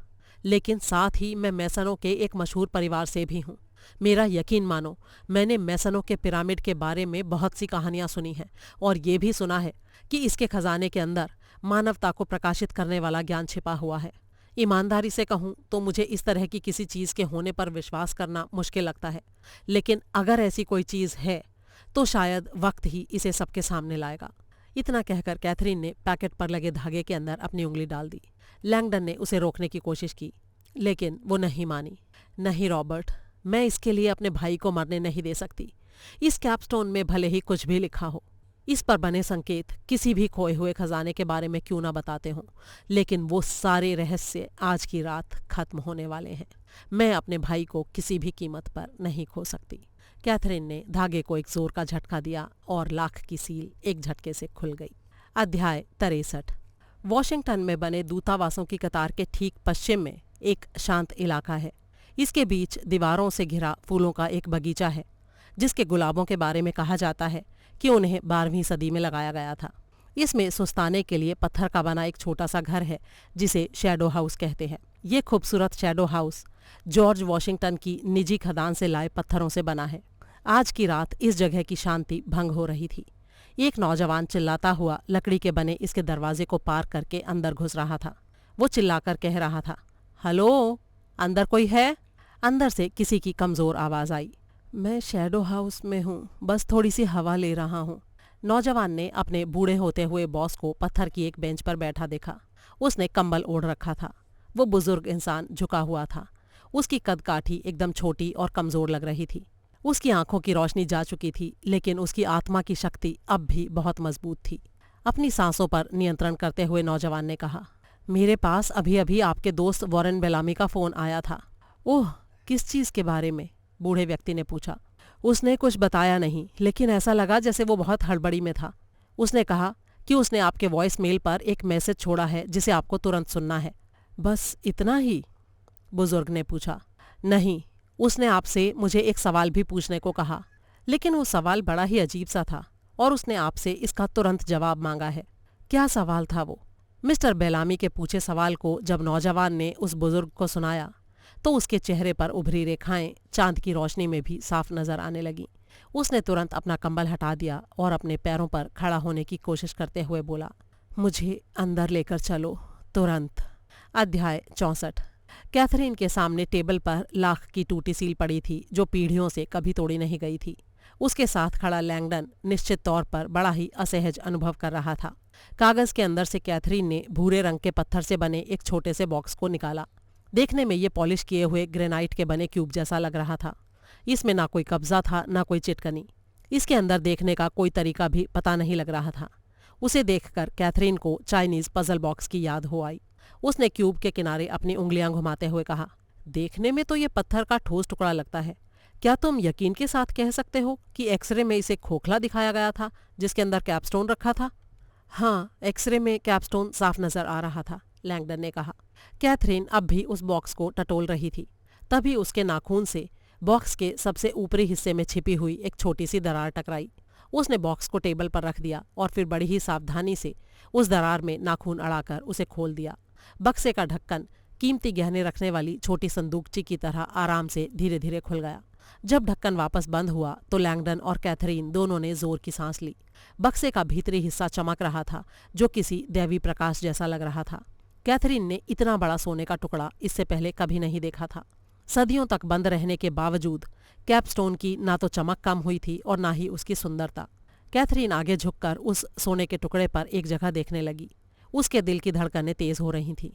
लेकिन साथ ही मैं मैसनों के एक मशहूर परिवार से भी हूँ। मेरा यकीन मानो, मैंने मैसनों के पिरामिड के बारे में बहुत सी कहानियाँ सुनी हैं और ये भी सुना है कि इसके खजाने के अंदर मानवता को प्रकाशित करने वाला ज्ञान छिपा हुआ है। ईमानदारी से कहूँ तो मुझे इस तरह की किसी चीज़ के होने पर विश्वास करना मुश्किल लगता है, लेकिन अगर ऐसी कोई चीज़ है तो शायद वक्त ही इसे सबके सामने लाएगा। इतना कहकर कैथरीन ने पैकेट पर लगे धागे के अंदर अपनी उंगली डाल दी। लैंगडन ने उसे रोकने की कोशिश की, लेकिन वो नहीं मानी। नहीं रॉबर्ट, मैं इसके लिए अपने भाई को मरने नहीं दे सकती। इस कैपस्टोन में भले ही कुछ भी लिखा हो, इस पर बने संकेत किसी भी खोए हुए खजाने के बारे में क्यों ना बताते हों, लेकिन वो सारे रहस्य आज की रात खत्म होने वाले हैं। मैं अपने भाई को किसी भी कीमत पर नहीं खो सकती। कैथरीन ने धागे को एक जोर का झटका दिया और लाख की सील एक झटके से खुल गई। अध्याय 63। वॉशिंगटन में बने दूतावासों की कतार के ठीक पश्चिम में एक शांत इलाका है। इसके बीच दीवारों से घिरा फूलों का एक बगीचा है, जिसके गुलाबों के बारे में कहा जाता है कि उन्हें 12वीं सदी में लगाया गया था। इसमें सुस्ताने के लिए पत्थर का बना एक छोटा सा घर है, जिसे शैडो हाउस कहते हैं। ये खूबसूरत शैडो हाउस जॉर्ज वॉशिंगटन की निजी खदान से लाए पत्थरों से बना है। आज की रात इस जगह की शांति भंग हो रही थी। एक नौजवान चिल्लाता हुआ लकड़ी के बने इसके दरवाजे को पार करके अंदर घुस रहा था। वो चिल्लाकर कह रहा था, हेलो, अंदर कोई है? अंदर से किसी की कमजोर आवाज आई। मैं शैडो हाउस में हूँ, बस थोड़ी सी हवा ले रहा हूँ। नौजवान ने अपने बूढ़े होते हुए बॉस को पत्थर की एक बेंच पर बैठा देखा। उसने कंबल ओढ़ रखा था। वो बुजुर्ग इंसान झुका हुआ था। उसकी कदकाठी एकदम छोटी और कमजोर लग रही थी। उसकी आंखों की रोशनी जा चुकी थी, लेकिन उसकी आत्मा की शक्ति अब भी बहुत मजबूत थी। अपनी सांसों पर नियंत्रण करते हुए नौजवान ने कहा, मेरे पास अभी अभी आपके दोस्त वॉरेन बेलामी का फोन आया था। ओह, किस चीज के बारे में? बूढ़े व्यक्ति ने पूछा। उसने कुछ बताया नहीं, लेकिन ऐसा लगा जैसे वो बहुत हड़बड़ी में था। उसने कहा कि उसने आपके वॉइस मेल पर एक मैसेज छोड़ा है जिसे आपको तुरंत सुनना है। बस इतना ही? बुजुर्ग ने पूछा। नहीं, उसने आपसे मुझे एक सवाल भी पूछने को कहा, लेकिन वो सवाल बड़ा ही अजीब सा था और उसने आपसे इसका तुरंत जवाब मांगा है। क्या सवाल था वो? मिस्टर बेलामी के पूछे सवाल को जब नौजवान ने उस बुजुर्ग को सुनाया तो उसके चेहरे पर उभरी रेखाएं चांद की रोशनी में भी साफ नजर आने लगीं। उसने तुरंत अपना कंबल हटा दिया और अपने पैरों पर खड़ा होने की कोशिश करते हुए बोला, मुझे अंदर लेकर चलो, तुरंत। अध्याय 64। कैथरीन के सामने टेबल पर लाख की टूटी सील पड़ी थी, जो पीढ़ियों से कभी तोड़ी नहीं गई थी। उसके साथ खड़ा लैंगडन निश्चित तौर पर बड़ा ही असहज अनुभव कर रहा था। कागज के अंदर से कैथरीन ने भूरे रंग के पत्थर से बने एक छोटे से बॉक्स को निकाला। देखने में ये पॉलिश किए हुए ग्रेनाइट के बने क्यूब जैसा लग रहा था। इसमें ना कोई कब्जा था, ना कोई चिटकनी। इसके अंदर देखने का कोई तरीका भी पता नहीं लग रहा था। उसे देखकर कैथरीन को चाइनीज पजल बॉक्स की याद हो आई। उसने क्यूब के किनारे अपनी उंगलियां घुमाते हुए कहा, देखने में तो ये पत्थर का ठोस टुकड़ा लगता है। क्या तुम यकीन के साथ कह सकते हो कि एक्सरे में इसे खोखला दिखाया गया था जिसके अंदर कैपस्टोन रखा था? हाँ, एक्सरे में कैपस्टोन साफ नजर आ रहा था, लैंगडन ने कहा। कैथरीन अब भी उस बॉक्स को टटोल रही थी। तभी उसके नाखून से बॉक्स के सबसे ऊपरी हिस्से में छिपी हुई एक छोटी सी दरार टकराई। उसने बॉक्स को टेबल पर रख दिया और फिर बड़ी ही सावधानी से उस दरार में नाखून अड़ाकर उसे खोल दिया। बक्से का ढक्कन कीमती गहने रखने वाली छोटी संदूकची की तरह आराम से धीरे धीरे खुल गया। जब ढक्कन वापस बंद हुआ तो लैंगडन और कैथरीन दोनों ने जोर की सांस ली। बक्से का भीतरी हिस्सा चमक रहा था, जो किसी दैवी प्रकाश जैसा लग रहा था। कैथरीन ने इतना बड़ा सोने का टुकड़ा इससे पहले कभी नहीं देखा था। सदियों तक बंद रहने के बावजूद कैपस्टोन की ना तो चमक कम हुई थी और ना ही उसकी सुंदरता। कैथरीन आगे झुककर उस सोने के टुकड़े पर एक जगह देखने लगी। उसके दिल की धड़कनें तेज हो रही थीं।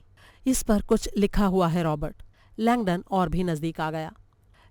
इस पर कुछ लिखा हुआ है, रॉबर्ट। लैंगडन और भी नजदीक आ गया।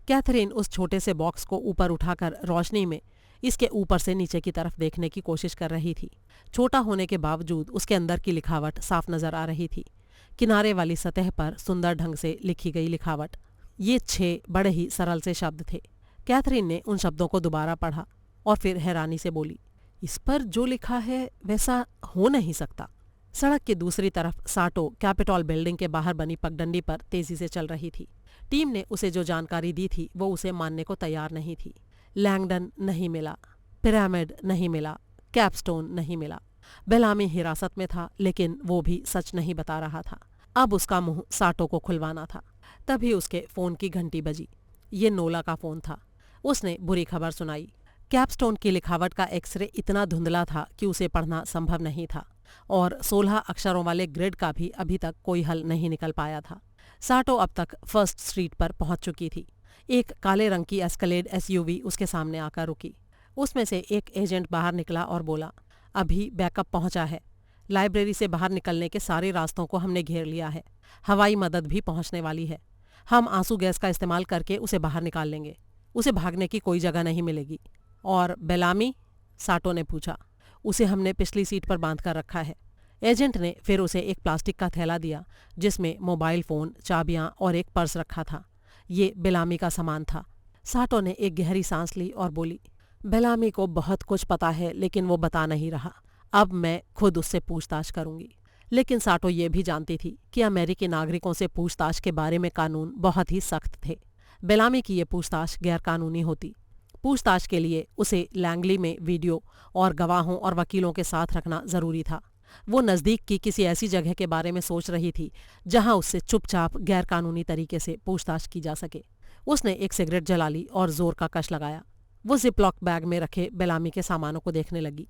कैथरीन उस छोटे से बॉक्स को ऊपर उठाकर रोशनी में इसके ऊपर से नीचे की तरफ देखने की कोशिश कर रही थी। छोटा होने के बावजूद उसके अंदर की लिखावट साफ नजर आ रही थी। किनारे वाली सतह पर सुंदर ढंग से लिखी गई लिखावट। ये 6 बड़े ही सरल से शब्द थे। कैथरीन ने उन शब्दों को दोबारा पढ़ा और फिर हैरानी से बोली, इस पर जो लिखा है वैसा हो नहीं सकता। सड़क की दूसरी तरफ साटो कैपिटॉल बिल्डिंग के बाहर बनी पगडंडी पर तेजी से चल रही थी। टीम ने उसे जो जानकारी दी थी वो उसे मानने को तैयार नहीं थी। लैंगडन नहीं मिला, पिरामिड नहीं मिला, कैपस्टोन नहीं मिला। बेलामी हिरासत में था, लेकिन वो भी सच नहीं बता रहा था। अब उसका मुंह साटो को खुलवाना था। तभी उसके फोन की घंटी बजी। ये नोला का फोन था। उसने बुरी खबर सुनाई। कैपस्टोन की लिखावट का एक्सरे इतना धुंधला था कि उसे पढ़ना संभव नहीं था। और 16 अक्षरों वाले ग्रिड का भी अभी तक कोई हल नहीं निकल पाया था। साटो अब तक फर्स्ट स्ट्रीट पर पहुंच चुकी थी। एक काले रंग की एस्केलेड एसयूवी उसके सामने आकर रुकी। उसमें से एक एजेंट बाहर निकला और बोला, अभी बैकअप पहुंचा है। लाइब्रेरी से बाहर निकलने के सारे रास्तों को हमने घेर लिया है। हवाई मदद भी पहुंचने वाली है। हम आंसू गैस का इस्तेमाल करके उसे बाहर निकाल लेंगे। उसे भागने की कोई जगह नहीं मिलेगी। और बेलामी? साटो ने पूछा। उसे हमने पिछली सीट पर बांध कर रखा है। एजेंट ने फिर उसे एक प्लास्टिक का थैला दिया जिसमें मोबाइल फोन, चाबियां और एक पर्स रखा था। ये बेलामी का सामान था। साटो ने एक गहरी सांस ली और बोली, बेलामी को बहुत कुछ पता है लेकिन वो बता नहीं रहा। अब मैं खुद उससे पूछताछ करूंगी। लेकिन साटो ये भी जानती थी कि अमेरिकी नागरिकों से पूछताछ के बारे में कानून बहुत ही सख्त थे। बेलामी की ये पूछताछ गैरकानूनी होती। पूछताछ के लिए उसे लैंगली में वीडियो और गवाहों और वकीलों के साथ रखना जरूरी था। वो नज़दीक की किसी ऐसी जगह के बारे में सोच रही थी जहां उससे चुपचाप गैरकानूनी तरीके से पूछताछ की जा सके। उसने एक सिगरेट जला ली और जोर का कश लगाया। वो जिपलॉक बैग में रखे बेलामी के सामानों को देखने लगी।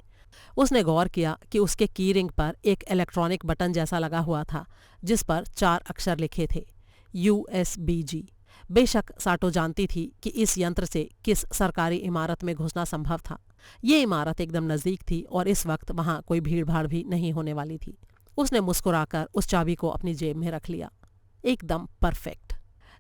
उसने गौर किया कि उसके की रिंग पर एक इलेक्ट्रॉनिक बटन जैसा लगा हुआ था जिस पर 4 अक्षर लिखे थे, USBG। बेशक साटो जानती थी कि इस यंत्र से किस सरकारी इमारत में घुसना संभव था। ये इमारत एकदम नज़दीक थी और इस वक्त वहां कोई भीड़ भाड़ भी नहीं होने वाली थी। उसने मुस्कुराकर उस चाबी को अपनी जेब में रख लिया। एकदम परफेक्ट।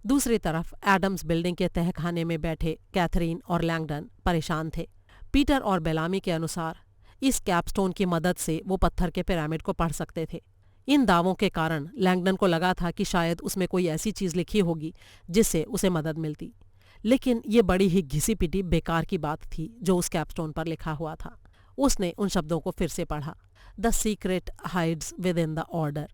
दूसरी तरफ एडम्स बिल्डिंग के तहखाने में बैठे कैथरीन और लैंगडन परेशान थे। पीटर और बेलामी के अनुसार इस कैपस्टोन की मदद से वो पत्थर के पिरामिड को पढ़ सकते थे। इन दावों के कारण लैंगडन को लगा था कि शायद उसमें कोई ऐसी चीज लिखी होगी जिससे उसे मदद मिलती। लेकिन ये बड़ी ही घिसी पिटी बेकार की बात थी जो उस कैपस्टोन पर लिखा हुआ था। उसने उन शब्दों को फिर से पढ़ा, the secret hides within the order.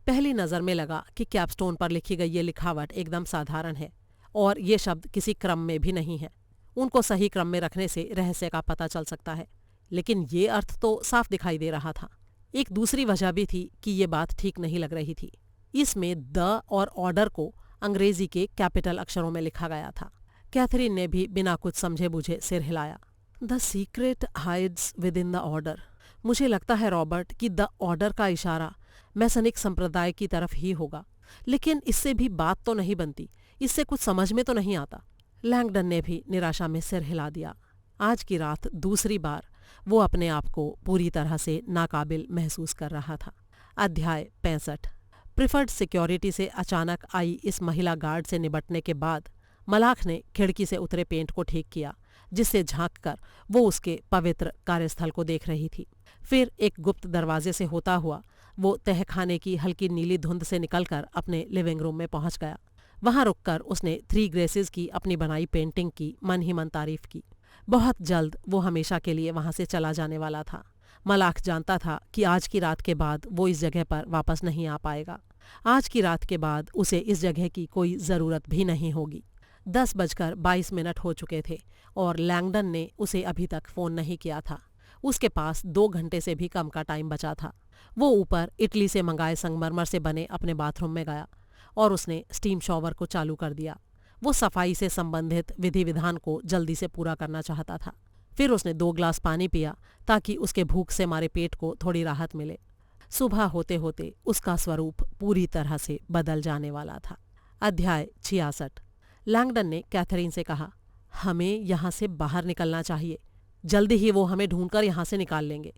पहली नज़र में लगा कि कैपस्टोन पर लिखी गई ये लिखावट एकदम साधारण है और ये शब्द किसी क्रम में भी नहीं है। उनको सही क्रम में रखने से रहस्य का पता चल सकता है, लेकिन ये अर्थ तो साफ दिखाई दे रहा था। एक दूसरी वजह भी थी कि ये बात ठीक नहीं लग रही थी। इसमें द और ऑर्डर को अंग्रेजी के कैपिटल अक्षरों में लिखा गया था। कैथरीन ने भी बिना कुछ समझे बुझे सिर हिलाया। The secret hides within the order. मुझे लगता है रॉबर्ट कि द ऑर्डर का इशारा मैसनिक संप्रदाय की तरफ ही होगा, लेकिन इससे भी बात तो नहीं बनती। इससे कुछ समझ में तो नहीं आता। लैंगडन ने भी निराशा में सिर हिला दिया। आज की रात दूसरी बार वो अपने आप को पूरी तरह से नाकाबिल महसूस कर रहा था। अध्याय 65। प्रिफर्ड सिक्योरिटी से अचानक आई इस महिला गार्ड से निपटने के बाद मलाख ने खिड़की से उतरे पेंट को ठीक किया, जिससे झांककर वो उसके पवित्र कार्यस्थल को देख रही थी। फिर एक गुप्त दरवाजे से होता हुआ वो तहखाने की हल्की नीली धुंध से निकलकर अपने लिविंग रूम में पहुंच गया। वहां रुककर उसने 3 ग्रेसेस की अपनी बनाई पेंटिंग की मन ही मन तारीफ की। बहुत जल्द वो हमेशा के लिए वहां से चला जाने वाला था। मलाख जानता था कि आज की रात के बाद वो इस जगह पर वापस नहीं आ पाएगा। आज की रात के बाद उसे इस जगह की कोई ज़रूरत भी नहीं होगी। 10:22 हो चुके थे और लैंगडन ने उसे अभी तक फ़ोन नहीं किया था। उसके पास 2 घंटे से भी कम का टाइम बचा था। वो ऊपर इटली से मंगाए संगमरमर से बने अपने बाथरूम में गया और उसने स्टीम शॉवर को चालू कर दिया। वो सफाई से संबंधित विधि विधान को जल्दी से पूरा करना चाहता था। फिर उसने 2 ग्लास पानी पिया ताकि उसके भूख से मारे पेट को थोड़ी राहत मिले। सुबह होते होते उसका स्वरूप पूरी तरह से बदल जाने वाला था। अध्याय 66। लैंगडन ने कैथरीन से कहा, हमें यहाँ से बाहर निकलना चाहिए। जल्दी ही वो हमें ढूंढकर यहाँ से निकाल लेंगे।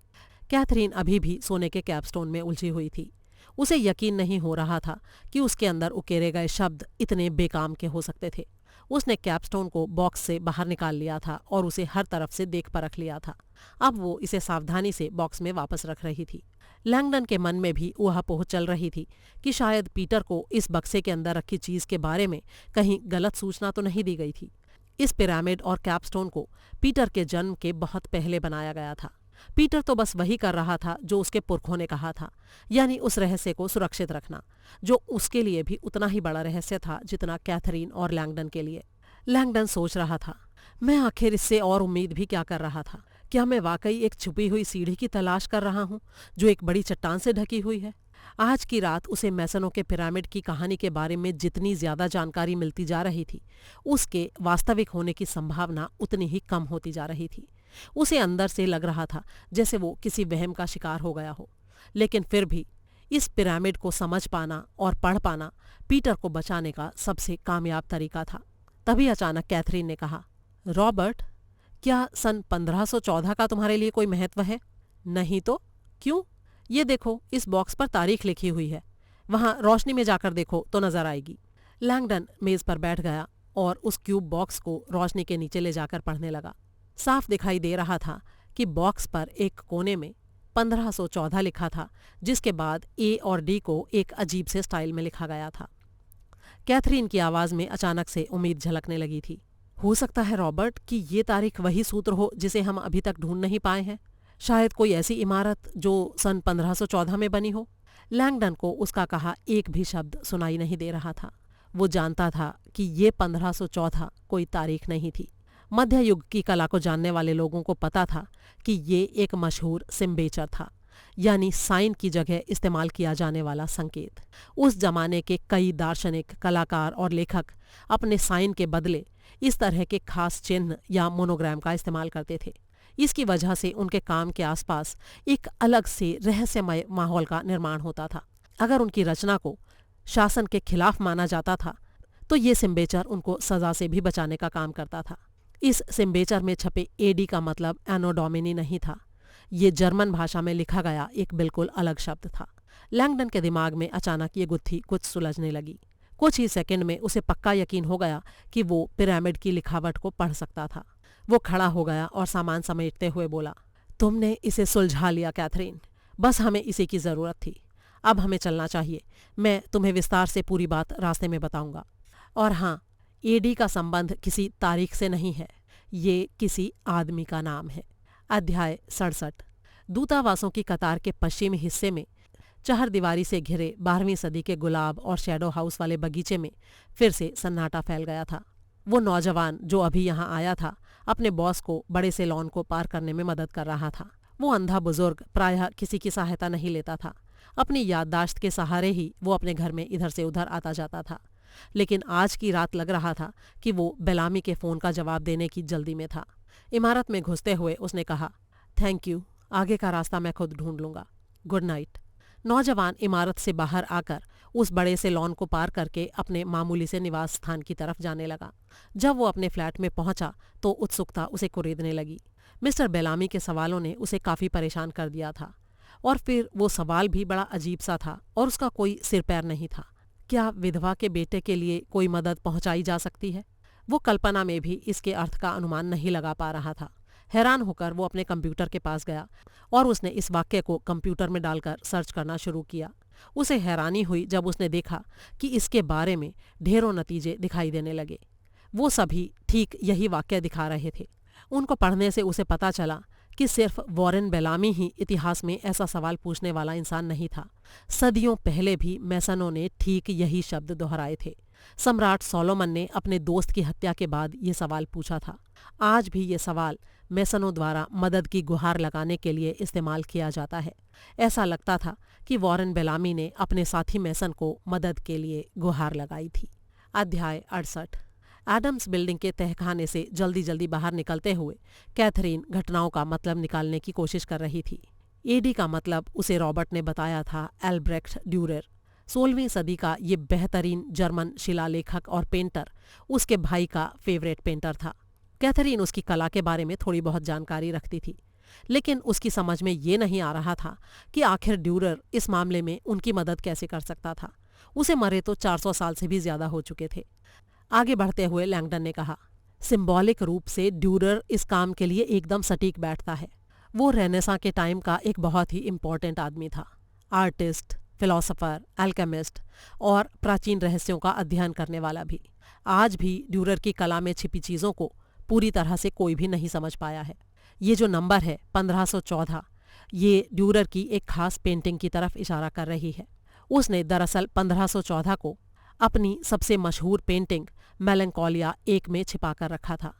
कैथरीन अभी भी सोने के कैपस्टोन में उलझी हुई थी। उसे यकीन नहीं हो रहा था कि उसके अंदर उकेरे गए शब्द इतने बेकाम के हो सकते थे। उसने कैपस्टोन को बॉक्स से बाहर निकाल लिया था और उसे हर तरफ से देख परख लिया था। अब वो इसे सावधानी से बॉक्स में वापस रख रही थी। लैंगडन के मन में भी ऊहापोह चल रही थी कि शायद पीटर को इस बक्से के अंदर रखी चीज के बारे में कहीं गलत सूचना तो नहीं दी गई थी। इस पिरामिड और कैपस्टोन को पीटर के जन्म के बहुत पहले बनाया गया था। पीटर तो बस वही कर रहा था जो उसके पुरखों ने कहा था, यानी उस रहस्य को सुरक्षित रखना, जो उसके लिए भी उतना ही बड़ा रहस्य था जितना कैथरीन और लैंगडन के लिए। लैंगडन सोच रहा था, मैं आखिर इससे और उम्मीद भी क्या कर रहा था? क्या मैं वाकई एक छुपी हुई सीढ़ी की तलाश कर रहा हूँ जो एक बड़ी चट्टान से ढकी हुई है? आज की रात उसे मैसनों के पिरामिड की कहानी के बारे में जितनी ज्यादा जानकारी मिलती जा रही थी, उसके वास्तविक होने की संभावना उतनी ही कम होती जा रही थी। उसे अंदर से लग रहा था जैसे वो किसी वहम का शिकार हो गया हो। लेकिन फिर भी इस पिरामिड को समझ पाना और पढ़ पाना पीटर को बचाने का सबसे कामयाब तरीका था। तभी अचानक कैथरीन ने कहा, रॉबर्ट, क्या सन 1514 का तुम्हारे लिए कोई महत्व है? नहीं तो क्यों? ये देखो, इस बॉक्स पर तारीख लिखी हुई है। वहां रोशनी में जाकर देखो तो नजर आएगी। लैंगडन मेज पर बैठ गया और उस क्यूब बॉक्स को रोशनी के नीचे ले जाकर पढ़ने लगा। साफ दिखाई दे रहा था कि बॉक्स पर एक कोने में 1514 लिखा था, जिसके बाद ए और डी को एक अजीब से स्टाइल में लिखा गया था। कैथरीन की आवाज में अचानक से उम्मीद झलकने लगी थी। हो सकता है रॉबर्ट कि ये तारीख वही सूत्र हो जिसे हम अभी तक ढूंढ नहीं पाए हैं। शायद कोई ऐसी इमारत जो सन 1514 में बनी हो। लैंगडन को उसका कहा एक भी शब्द सुनाई नहीं दे रहा था। वो जानता था कि ये 1514 कोई तारीख नहीं थी। मध्य युग की कला को जानने वाले लोगों को पता था कि ये एक मशहूर सिम्बेचर था, यानी साइन की जगह इस्तेमाल किया जाने वाला संकेत। उस जमाने के कई दार्शनिक, कलाकार और लेखक अपने साइन के बदले इस तरह के खास चिन्ह या मोनोग्राम का इस्तेमाल करते थे। इसकी वजह से उनके काम के आसपास एक अलग से रहस्यमय माहौल का निर्माण होता था। अगर उनकी रचना को शासन के खिलाफ माना जाता था तो ये सिम्बेचर उनको सजा से भी बचाने का काम करता था। इस सिम्बेचर में छपे एडी का मतलब एनो डोमिनी नहीं था। ये जर्मन भाषा में लिखा गया एक बिल्कुल अलग शब्द था। लैंगडन के दिमाग में अचानक ये गुत्थी कुछ सुलझने लगी। कुछ ही सेकंड में उसे पक्का यकीन हो गया कि वो पिरामिड की लिखावट को पढ़ सकता था। वो खड़ा हो गया और सामान समेटते हुए बोला, तुमने इसे सुलझा लिया कैथरीन, बस हमें इसी की जरूरत थी। अब हमें चलना चाहिए। मैं तुम्हें विस्तार से पूरी बात रास्ते में बताऊंगा। और हाँ, एडी का संबंध किसी तारीख से नहीं है, ये किसी आदमी का नाम है। अध्याय 67। दूतावासों की कतार के पश्चिमी हिस्से में चहरदीवारी से घिरे 12वीं सदी के गुलाब और शैडो हाउस वाले बगीचे में फिर से सन्नाटा फैल गया था। वो नौजवान जो अभी यहाँ आया था अपने बॉस को बड़े से लॉन को पार करने में मदद कर रहा था। वो अंधा बुजुर्ग प्रायः किसी की सहायता नहीं लेता था। अपनी याददाश्त के सहारे ही वो अपने घर में इधर से उधर आता जाता था। लेकिन आज की रात लग रहा था कि वो बेलामी के फ़ोन का जवाब देने की जल्दी में था। इमारत में घुसते हुए उसने कहा, थैंक यू, आगे का रास्ता मैं खुद ढूंढ लूंगा। Good night. नौजवान इमारत से बाहर आकर उस बड़े से लॉन को पार करके अपने मामूली से निवास स्थान की तरफ जाने लगा। जब वो अपने फ्लैट में पहुंचा तो उत्सुकता उसे कुरेदने लगी। मिस्टर बेलामी के सवालों ने उसे काफ़ी परेशान कर दिया था। और फिर वो सवाल भी बड़ा अजीब सा था और उसका कोई सिर पैर नहीं था। क्या विधवा के बेटे के लिए कोई मदद पहुंचाई जा सकती है? वो कल्पना में भी इसके अर्थ का अनुमान नहीं लगा पा रहा था। हैरान होकर वो अपने कंप्यूटर के पास गया और उसने इस वाक्य को कंप्यूटर में डालकर सर्च करना शुरू किया। उसे हैरानी हुई जब उसने देखा कि इसके बारे में ढेरों नतीजे दिखाई देने लगे। वो सभी ठीक यही वाक्य दिखा रहे थे। उनको पढ़ने से उसे पता चला कि सिर्फ वॉरेन बेलामी ही इतिहास में ऐसा सवाल पूछने वाला इंसान नहीं था। सदियों पहले भी मैसनों ने ठीक यही शब्द दोहराए थे। सम्राट सोलोमन ने अपने दोस्त की हत्या के बाद ये सवाल पूछा था। आज भी ये सवाल मैसनों द्वारा मदद की गुहार लगाने के लिए इस्तेमाल किया जाता है। ऐसा लगता था कि वॉरेन बेलामी ने अपने साथी मैसन को मदद के लिए गुहार लगाई थी। अध्याय 68। एडम्स बिल्डिंग के तहखाने से जल्दी जल्दी बाहर निकलते हुए कैथरीन घटनाओं का मतलब निकालने की कोशिश कर रही थी। एडी का मतलब उसे रॉबर्ट ने बताया था एल्ब्रेक्ट ड्यूरर। 16वीं सदी का ये बेहतरीन जर्मन शिलालेखक और पेंटर उसके भाई का फेवरेट पेंटर था। कैथरीन उसकी कला के बारे में थोड़ी बहुत जानकारी रखती थी, लेकिन उसकी समझ में ये नहीं आ रहा था कि आखिर ड्यूरर इस मामले में उनकी मदद कैसे कर सकता था। उसे मरे तो 400 साल से भी ज्यादा हो चुके थे। आगे बढ़ते हुए लैंगडन ने कहा, सिंबॉलिक रूप से ड्यूरर इस काम के लिए एकदम सटीक बैठता है। वो रेनेसां के टाइम का एक बहुत ही इम्पोर्टेंट आदमी था। आर्टिस्ट, फिलोसोफर, एल्केमिस्ट और प्राचीन रहस्यों का अध्ययन करने वाला भी। आज भी ड्यूरर की कला में छिपी चीज़ों को पूरी तरह से कोई भी नहीं समझ पाया है। ये जो नंबर है 1514, ये ड्यूरर की एक खास पेंटिंग की तरफ इशारा कर रही है। उसने दरअसल 1514 को अपनी सबसे मशहूर पेंटिंग मेलंकोलिया 1 में छिपा कर रखा था।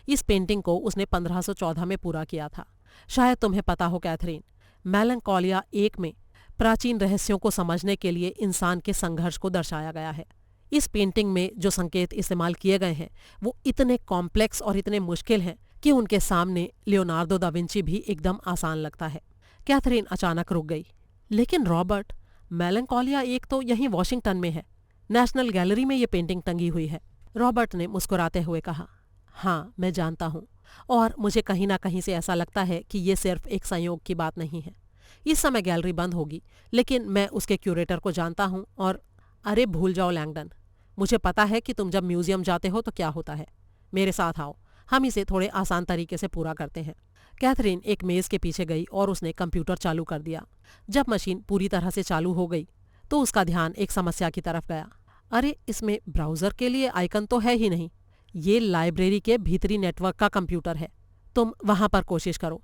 इस पेंटिंग को उसने 1514 में पूरा किया था। शायद तुम्हें पता हो कैथरीन, मेलंकोलिया 1 में प्राचीन रहस्यों को समझने के लिए इंसान के संघर्ष को दर्शाया गया है। इस पेंटिंग में जो संकेत इस्तेमाल किए गए हैं वो इतने कॉम्प्लेक्स और इतने मुश्किल हैं कि उनके सामने लियोनार्दो दा विंची भी एकदम आसान लगता है। कैथरीन अचानक रुक गई। लेकिन रॉबर्ट, मेलंकोलिया एक तो यहीं वॉशिंगटन में है, नेशनल गैलरी में ये पेंटिंग टंगी हुई है। रॉबर्ट ने मुस्कुराते हुए कहा, हाँ मैं जानता हूँ, और मुझे कहीं ना कहीं से ऐसा लगता है कि ये सिर्फ एक संयोग की बात नहीं है। इस समय गैलरी बंद होगी, लेकिन मैं उसके क्यूरेटर को जानता हूँ और अरे भूल जाओ लैंगडन, मुझे पता है कि तुम जब म्यूजियम जाते हो तो क्या होता है। मेरे साथ आओ, हम इसे थोड़े आसान तरीके से पूरा करते हैं। कैथरीन एक मेज के पीछे गई और उसने कंप्यूटर चालू कर दिया। जब मशीन पूरी तरह से चालू हो गई तो उसका ध्यान एक समस्या की तरफ गया। अरे इसमें ब्राउजर के लिए आइकन तो है ही नहीं। ये लाइब्रेरी के भीतरी नेटवर्क का कंप्यूटर है, तुम वहां पर कोशिश करो।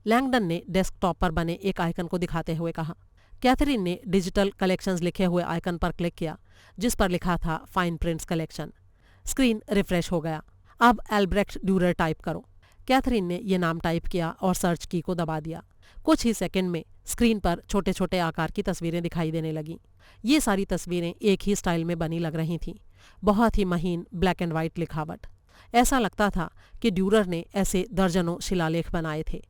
लैंगडन ने डेस्कटॉप पर बने एक आइकन को दिखाते हुए कहा। कैथरीन ने डिजिटल कलेक्शंस लिखे हुए आइकन पर क्लिक किया, जिस पर लिखा था fine prints collection. Screen refresh हो गया। अब एल्ब्रेक्ट ड्यूरर टाइप करो। कैथरीन ने यह नाम टाइप किया और सर्च की को दबा दिया। कुछ ही सेकंड में स्क्रीन पर छोटे छोटे आकार की तस्वीरें दिखाई देने लगीं। ये सारी तस्वीरें एक ही स्टाइल में बनी लग रही थीं। बहुत ही महीन ब्लैक एंड व्हाइट लिखावट। ऐसा लगता था कि ड्यूरर ने ऐसे दर्जनों शिलालेख बनाए थे।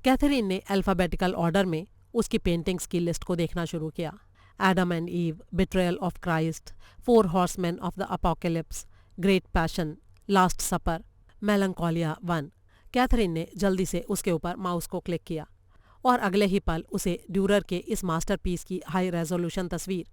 कैथरीन ने अल्फाबेटिकल ऑर्डर में उसकी पेंटिंग्स की लिस्ट को देखना शुरू किया। Adam and Eve, betrayal of Christ, 4 horsemen of the Apocalypse, great passion, Last Supper, melancholia 1। Catherine ने जल्दी से उसके ऊपर माउस को क्लिक किया और अगले ही पल उसे ड्यूरर के इस मास्टरपीस की हाई रेजोल्यूशन तस्वीर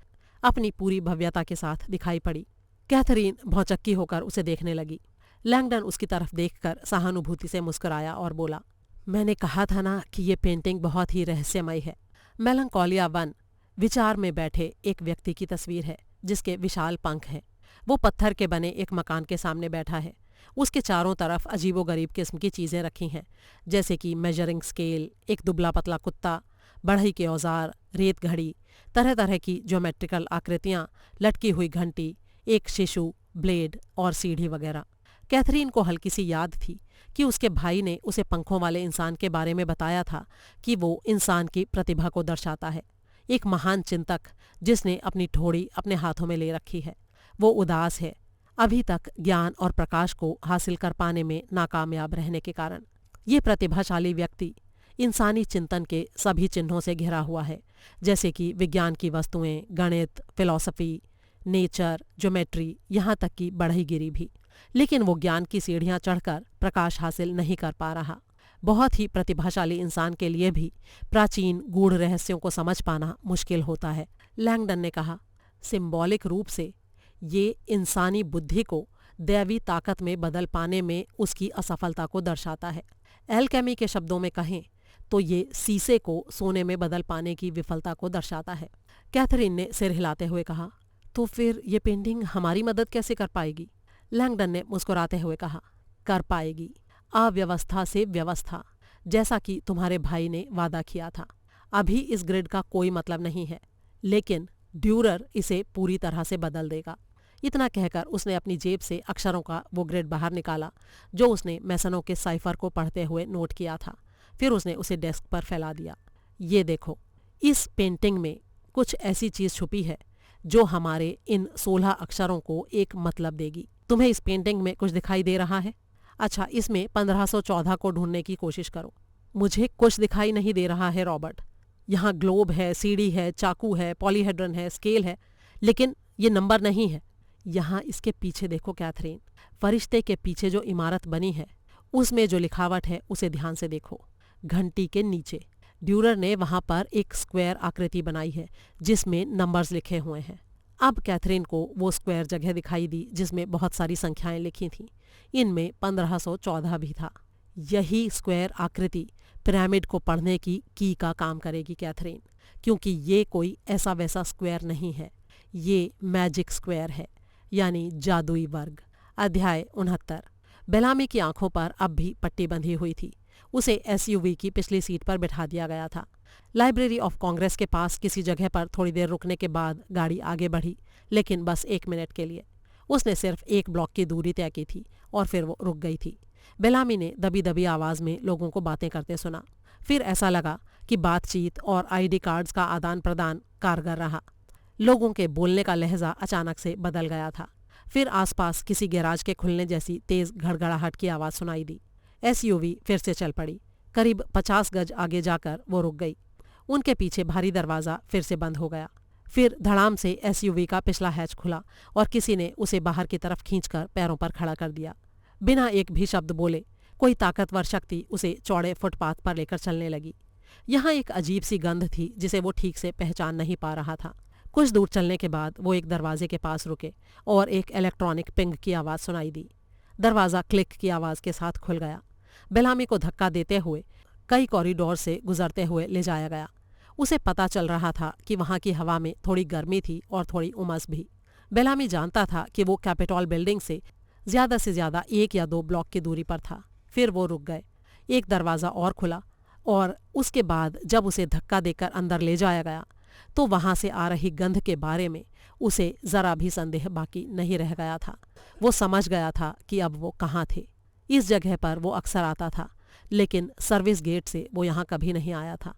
अपनी पूरी भव्यता के साथ दिखाई पड़ी। कैथरीन भौचक्की होकर उसे देखने लगी। लैंगडन उसकी तरफ देखकर सहानुभूति से मुस्कुराया और बोला, मैंने कहा था ना कि ये पेंटिंग बहुत ही रहस्यमय है। मेलंकोलिया 1 विचार में बैठे एक व्यक्ति की तस्वीर है जिसके विशाल पंख हैं। वो पत्थर के बने एक मकान के सामने बैठा है। उसके चारों तरफ अजीबोगरीब किस्म की चीज़ें रखी हैं, जैसे कि मेजरिंग स्केल, एक दुबला पतला कुत्ता, बढ़ई के औजार, रेत घड़ी, तरह तरह की ज्योमेट्रिकल आकृतियाँ, लटकी हुई घंटी, एक शिशु, ब्लेड और सीढ़ी वगैरह। कैथरीन को हल्की सी याद थी कि उसके भाई ने उसे पंखों वाले इंसान के बारे में बताया था कि वो इंसान की प्रतिभा को दर्शाता है, एक महान चिंतक जिसने अपनी ठोड़ी अपने हाथों में ले रखी है। वो उदास है, अभी तक ज्ञान और प्रकाश को हासिल कर पाने में नाकामयाब रहने के कारण। ये प्रतिभाशाली व्यक्ति इंसानी चिंतन के सभी चिन्हों से घिरा हुआ है, जैसे कि विज्ञान की वस्तुएं, गणित, फिलॉसफी, नेचर, ज्योमेट्री, यहाँ तक कि बढ़ईगिरी भी। लेकिन वो ज्ञान की सीढ़ियाँ चढ़कर प्रकाश हासिल नहीं कर पा रहा। बहुत ही प्रतिभाशाली इंसान के लिए भी प्राचीन गूढ़ रहस्यों को समझ पाना मुश्किल होता है। लैंगडन ने कहा, सिंबॉलिक रूप से ये इंसानी बुद्धि को दैवी ताकत में बदल पाने में उसकी असफलता को दर्शाता है। एल्केमी के शब्दों में कहें तो ये सीसे को सोने में बदल पाने की विफलता को दर्शाता है। कैथरीन ने सिर हिलाते हुए कहा, तो फिर ये पेंटिंग हमारी मदद कैसे कर पाएगी? लैंगडन ने मुस्कुराते हुए कहा, कर पाएगी, अव्यवस्था से व्यवस्था, जैसा कि तुम्हारे भाई ने वादा किया था। अभी इस ग्रिड का कोई मतलब नहीं है, लेकिन ड्यूरर इसे पूरी तरह से बदल देगा। इतना कहकर उसने अपनी जेब से अक्षरों का वो ग्रिड बाहर निकाला जो उसने मैसनों के साइफर को पढ़ते हुए नोट किया था। फिर उसने उसे डेस्क पर फैला दिया। ये देखो, इस पेंटिंग में कुछ ऐसी चीज़ छुपी है जो हमारे इन 16 अक्षरों को एक मतलब देगी। तुम्हें इस पेंटिंग में कुछ दिखाई दे रहा है? अच्छा, इसमें 1514 को ढूंढने की कोशिश करो। मुझे कुछ दिखाई नहीं दे रहा है रॉबर्ट। यहाँ ग्लोब है, सीढ़ी है, चाकू है, पॉलीहेड्रन है, स्केल है, लेकिन ये नंबर नहीं है। यहाँ इसके पीछे देखो कैथरीन, फरिश्ते के पीछे जो इमारत बनी है उसमें जो लिखावट है उसे ध्यान से देखो। घंटी के नीचे ड्यूरर ने वहाँ पर एक स्क्वायर आकृति बनाई है जिसमें नंबर्स लिखे हुए हैं। अब कैथरीन को वो स्क्वायर जगह दिखाई दी जिसमें बहुत सारी संख्याएं लिखी थीं। इनमें 1514 भी था। यही स्क्वायर आकृति पिरामिड को पढ़ने की का काम करेगी कैथरीन, क्योंकि ये कोई ऐसा वैसा स्क्वायर नहीं है, ये मैजिक स्क्वायर है, यानी जादुई वर्ग। अध्याय 69। बेलामी की आंखों पर अब भी पट्टी बंधी हुई थी। उसे एसयूवी की पिछली सीट पर बिठा दिया गया था। लाइब्रेरी ऑफ कांग्रेस के पास किसी जगह पर थोड़ी देर रुकने के बाद गाड़ी आगे बढ़ी, लेकिन बस 1 मिनट के लिए। उसने सिर्फ 1 ब्लॉक की दूरी तय की थी और फिर वो रुक गई थी। बेलामी ने दबी दबी आवाज़ में लोगों को बातें करते सुना। फिर ऐसा लगा कि बातचीत और आईडी कार्ड्स का आदान प्रदान कारगर रहा। लोगों के बोलने का लहजा अचानक से बदल गया था। फिर आसपास किसी गैराज के खुलने जैसी तेज घड़घड़ाहट की आवाज़ सुनाई दी। एसयूवी फिर से चल पड़ी। करीब 50 गज आगे जाकर वो रुक गई। उनके पीछे भारी दरवाज़ा फिर से बंद हो गया। फिर धड़ाम से एसयूवी का पिछला हैच खुला और किसी ने उसे बाहर की तरफ खींचकर पैरों पर खड़ा कर दिया। बिना एक भी शब्द बोले कोई ताकतवर शक्ति उसे चौड़े फुटपाथ पर लेकर चलने लगी। यहाँ एक अजीब सी गंध थी जिसे वो ठीक से पहचान नहीं पा रहा था। कुछ दूर चलने के बाद वो एक दरवाजे के पास रुके और एक इलेक्ट्रॉनिक पिंग की आवाज़ सुनाई दी। दरवाज़ा क्लिक की आवाज़ के साथ खुल गया। बेलामी को धक्का देते हुए कई कॉरिडोर से गुजरते हुए ले जाया गया। उसे पता चल रहा था कि वहाँ की हवा में थोड़ी गर्मी थी और थोड़ी उमस भी। बेलामी जानता था कि वो कैपिटॉल बिल्डिंग से ज़्यादा 1 या 2 ब्लॉक की दूरी पर था। फिर वो रुक गए। एक दरवाज़ा और खुला और उसके बाद जब उसे धक्का देकर अंदर ले जाया गया तो वहाँ से आ रही गंध के बारे में उसे ज़रा भी संदेह बाकी नहीं रह गया था। वो समझ गया था कि अब वो कहाँ थे। इस जगह पर वो अक्सर आता था, लेकिन सर्विस गेट से वो यहाँ कभी नहीं आया था।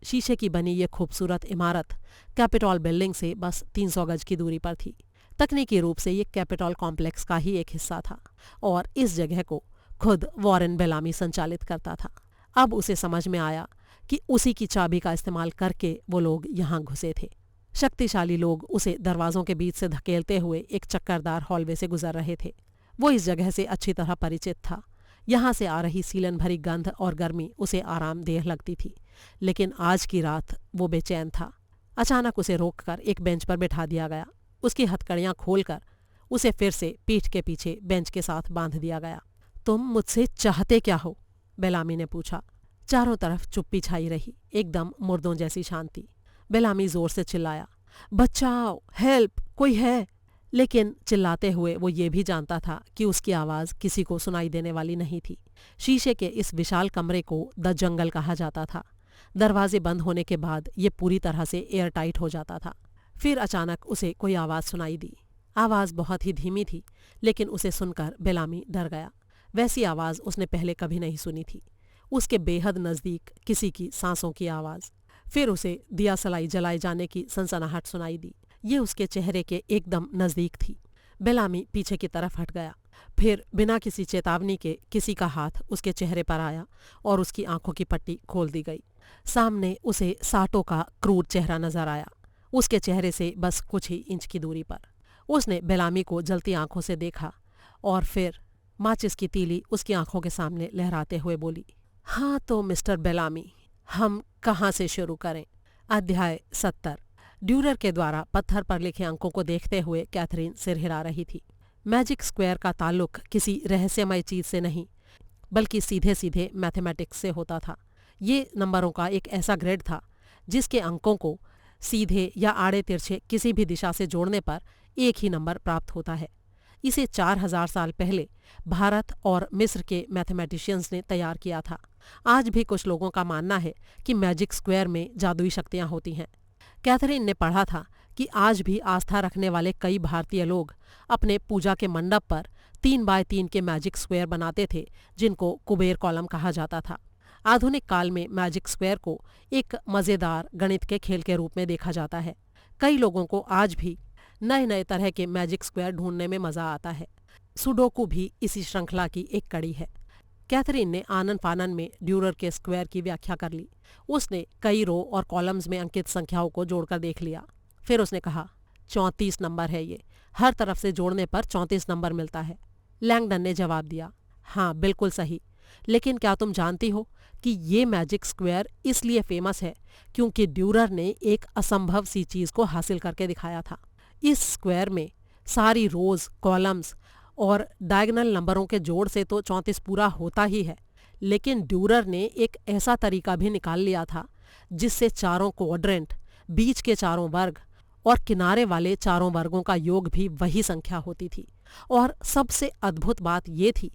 शीशे की बनी ये खूबसूरत इमारत कैपिटॉल बिल्डिंग से बस 300 गज की दूरी पर थी। तकनीकी रूप से ये कैपिटॉल कॉम्प्लेक्स का ही एक हिस्सा था और इस जगह को खुद वॉरेन बेलामी संचालित करता था। अब उसे समझ में आया कि उसी की चाबी का इस्तेमाल करके वो लोग यहाँ घुसे थे। शक्तिशाली लोग उसे दरवाज़ों के बीच से धकेलते हुए एक चक्करदार हॉलवे से गुजर रहे थे। वो इस जगह से अच्छी तरह परिचित था। यहाँ से आ रही सीलन भरी गंध और गर्मी उसे आरामदेह लगती थी, लेकिन आज की रात वो बेचैन था। अचानक उसे रोककर एक बेंच पर बैठा दिया गया। उसकी हथकड़ियाँ खोलकर उसे फिर से पीठ के पीछे बेंच के साथ बांध दिया गया। तुम मुझसे चाहते क्या हो? बेलामी ने पूछा। चारों तरफ चुप्पी छाई रही, एकदम मुर्दों जैसी शांति। बेलामी जोर से चिल्लाया, बचाओ, हेल्प, कोई है? लेकिन चिल्लाते हुए वो ये भी जानता था कि उसकी आवाज़ किसी को सुनाई देने वाली नहीं थी। शीशे के इस विशाल कमरे को द जंगल कहा जाता था। दरवाजे बंद होने के बाद ये पूरी तरह से एयर टाइट हो जाता था। फिर अचानक उसे कोई आवाज़ सुनाई दी। आवाज़ बहुत ही धीमी थी, लेकिन उसे सुनकर बेलामी डर गया। वैसी आवाज़ उसने पहले कभी नहीं सुनी थी। उसके बेहद नज़दीक किसी की सांसों की आवाज़। फिर उसे दिया सलाई जलाए जाने की सनसनाहट सुनाई दी। ये उसके चेहरे के एकदम नज़दीक थी। बेलामी पीछे की तरफ हट गया। फिर बिना किसी चेतावनी के किसी का हाथ उसके चेहरे पर आया और उसकी आंखों की पट्टी खोल दी गई। सामने उसे साटो का क्रूर चेहरा नजर आया, उसके चेहरे से बस कुछ ही इंच की दूरी पर। उसने बेलामी को जलती आंखों से देखा और फिर माचिस की तीली उसकी आंखों के सामने लहराते हुए बोली, हाँ तो मिस्टर बेलामी, हम कहाँ से शुरू करें? अध्याय 70। ड्यूरर के द्वारा पत्थर पर लिखे अंकों को देखते हुए कैथरीन सिर हिला रही थी। मैजिक स्क्वायर का ताल्लुक किसी रहस्यमय चीज से नहीं, बल्कि सीधे सीधे मैथमेटिक्स से होता था। ये नंबरों का एक ऐसा ग्रिड था जिसके अंकों को सीधे या आड़े तिरछे किसी भी दिशा से जोड़ने पर एक ही नंबर प्राप्त होता है। इसे 4000 साल पहले भारत और मिस्र के मैथमेटिशियंस ने तैयार किया था। आज भी कुछ लोगों का मानना है कि मैजिक स्क्वायर में जादुई शक्तियाँ होती हैं। कैथरीन ने पढ़ा था कि आज भी आस्था रखने वाले कई भारतीय लोग अपने पूजा के मंडप पर 3x3 के मैजिक स्क्वायर बनाते थे, जिनको कुबेर कॉलम कहा जाता था। आधुनिक काल में मैजिक स्क्वायर को एक मज़ेदार गणित के खेल के रूप में देखा जाता है। कई लोगों को आज भी नए नए तरह के मैजिक स्क्वायर ढूंढने में मज़ा आता है। सुडोकू भी इसी श्रृंखला की एक कड़ी है। कैथरीन ने आनन फानन में ड्यूरर के स्क्वायर की व्याख्या कर ली। उसने कई रो और कॉलम्स में अंकित संख्याओं को जोड़कर देख लिया। फिर उसने कहा, 34 नंबर है ये, हर तरफ से जोड़ने पर 34 नंबर मिलता है। लैंगडन ने जवाब दिया, हाँ बिल्कुल सही, लेकिन क्या तुम जानती हो कि ये मैजिक स्क्वायर इसलिए फेमस है क्योंकि ड्यूरर ने एक असंभव सी चीज़ को हासिल करके दिखाया था। इस स्क्वायर में सारी रोज, कॉलम्स और डायगोनल नंबरों के जोड़ से तो 34 पूरा होता ही है, लेकिन ड्यूरर ने एक ऐसा तरीका भी निकाल लिया था जिससे चारों क्वाड्रेंट, बीच के चारों वर्ग और किनारे वाले चारों वर्गों का योग भी वही संख्या होती थी। और सबसे अद्भुत बात ये थी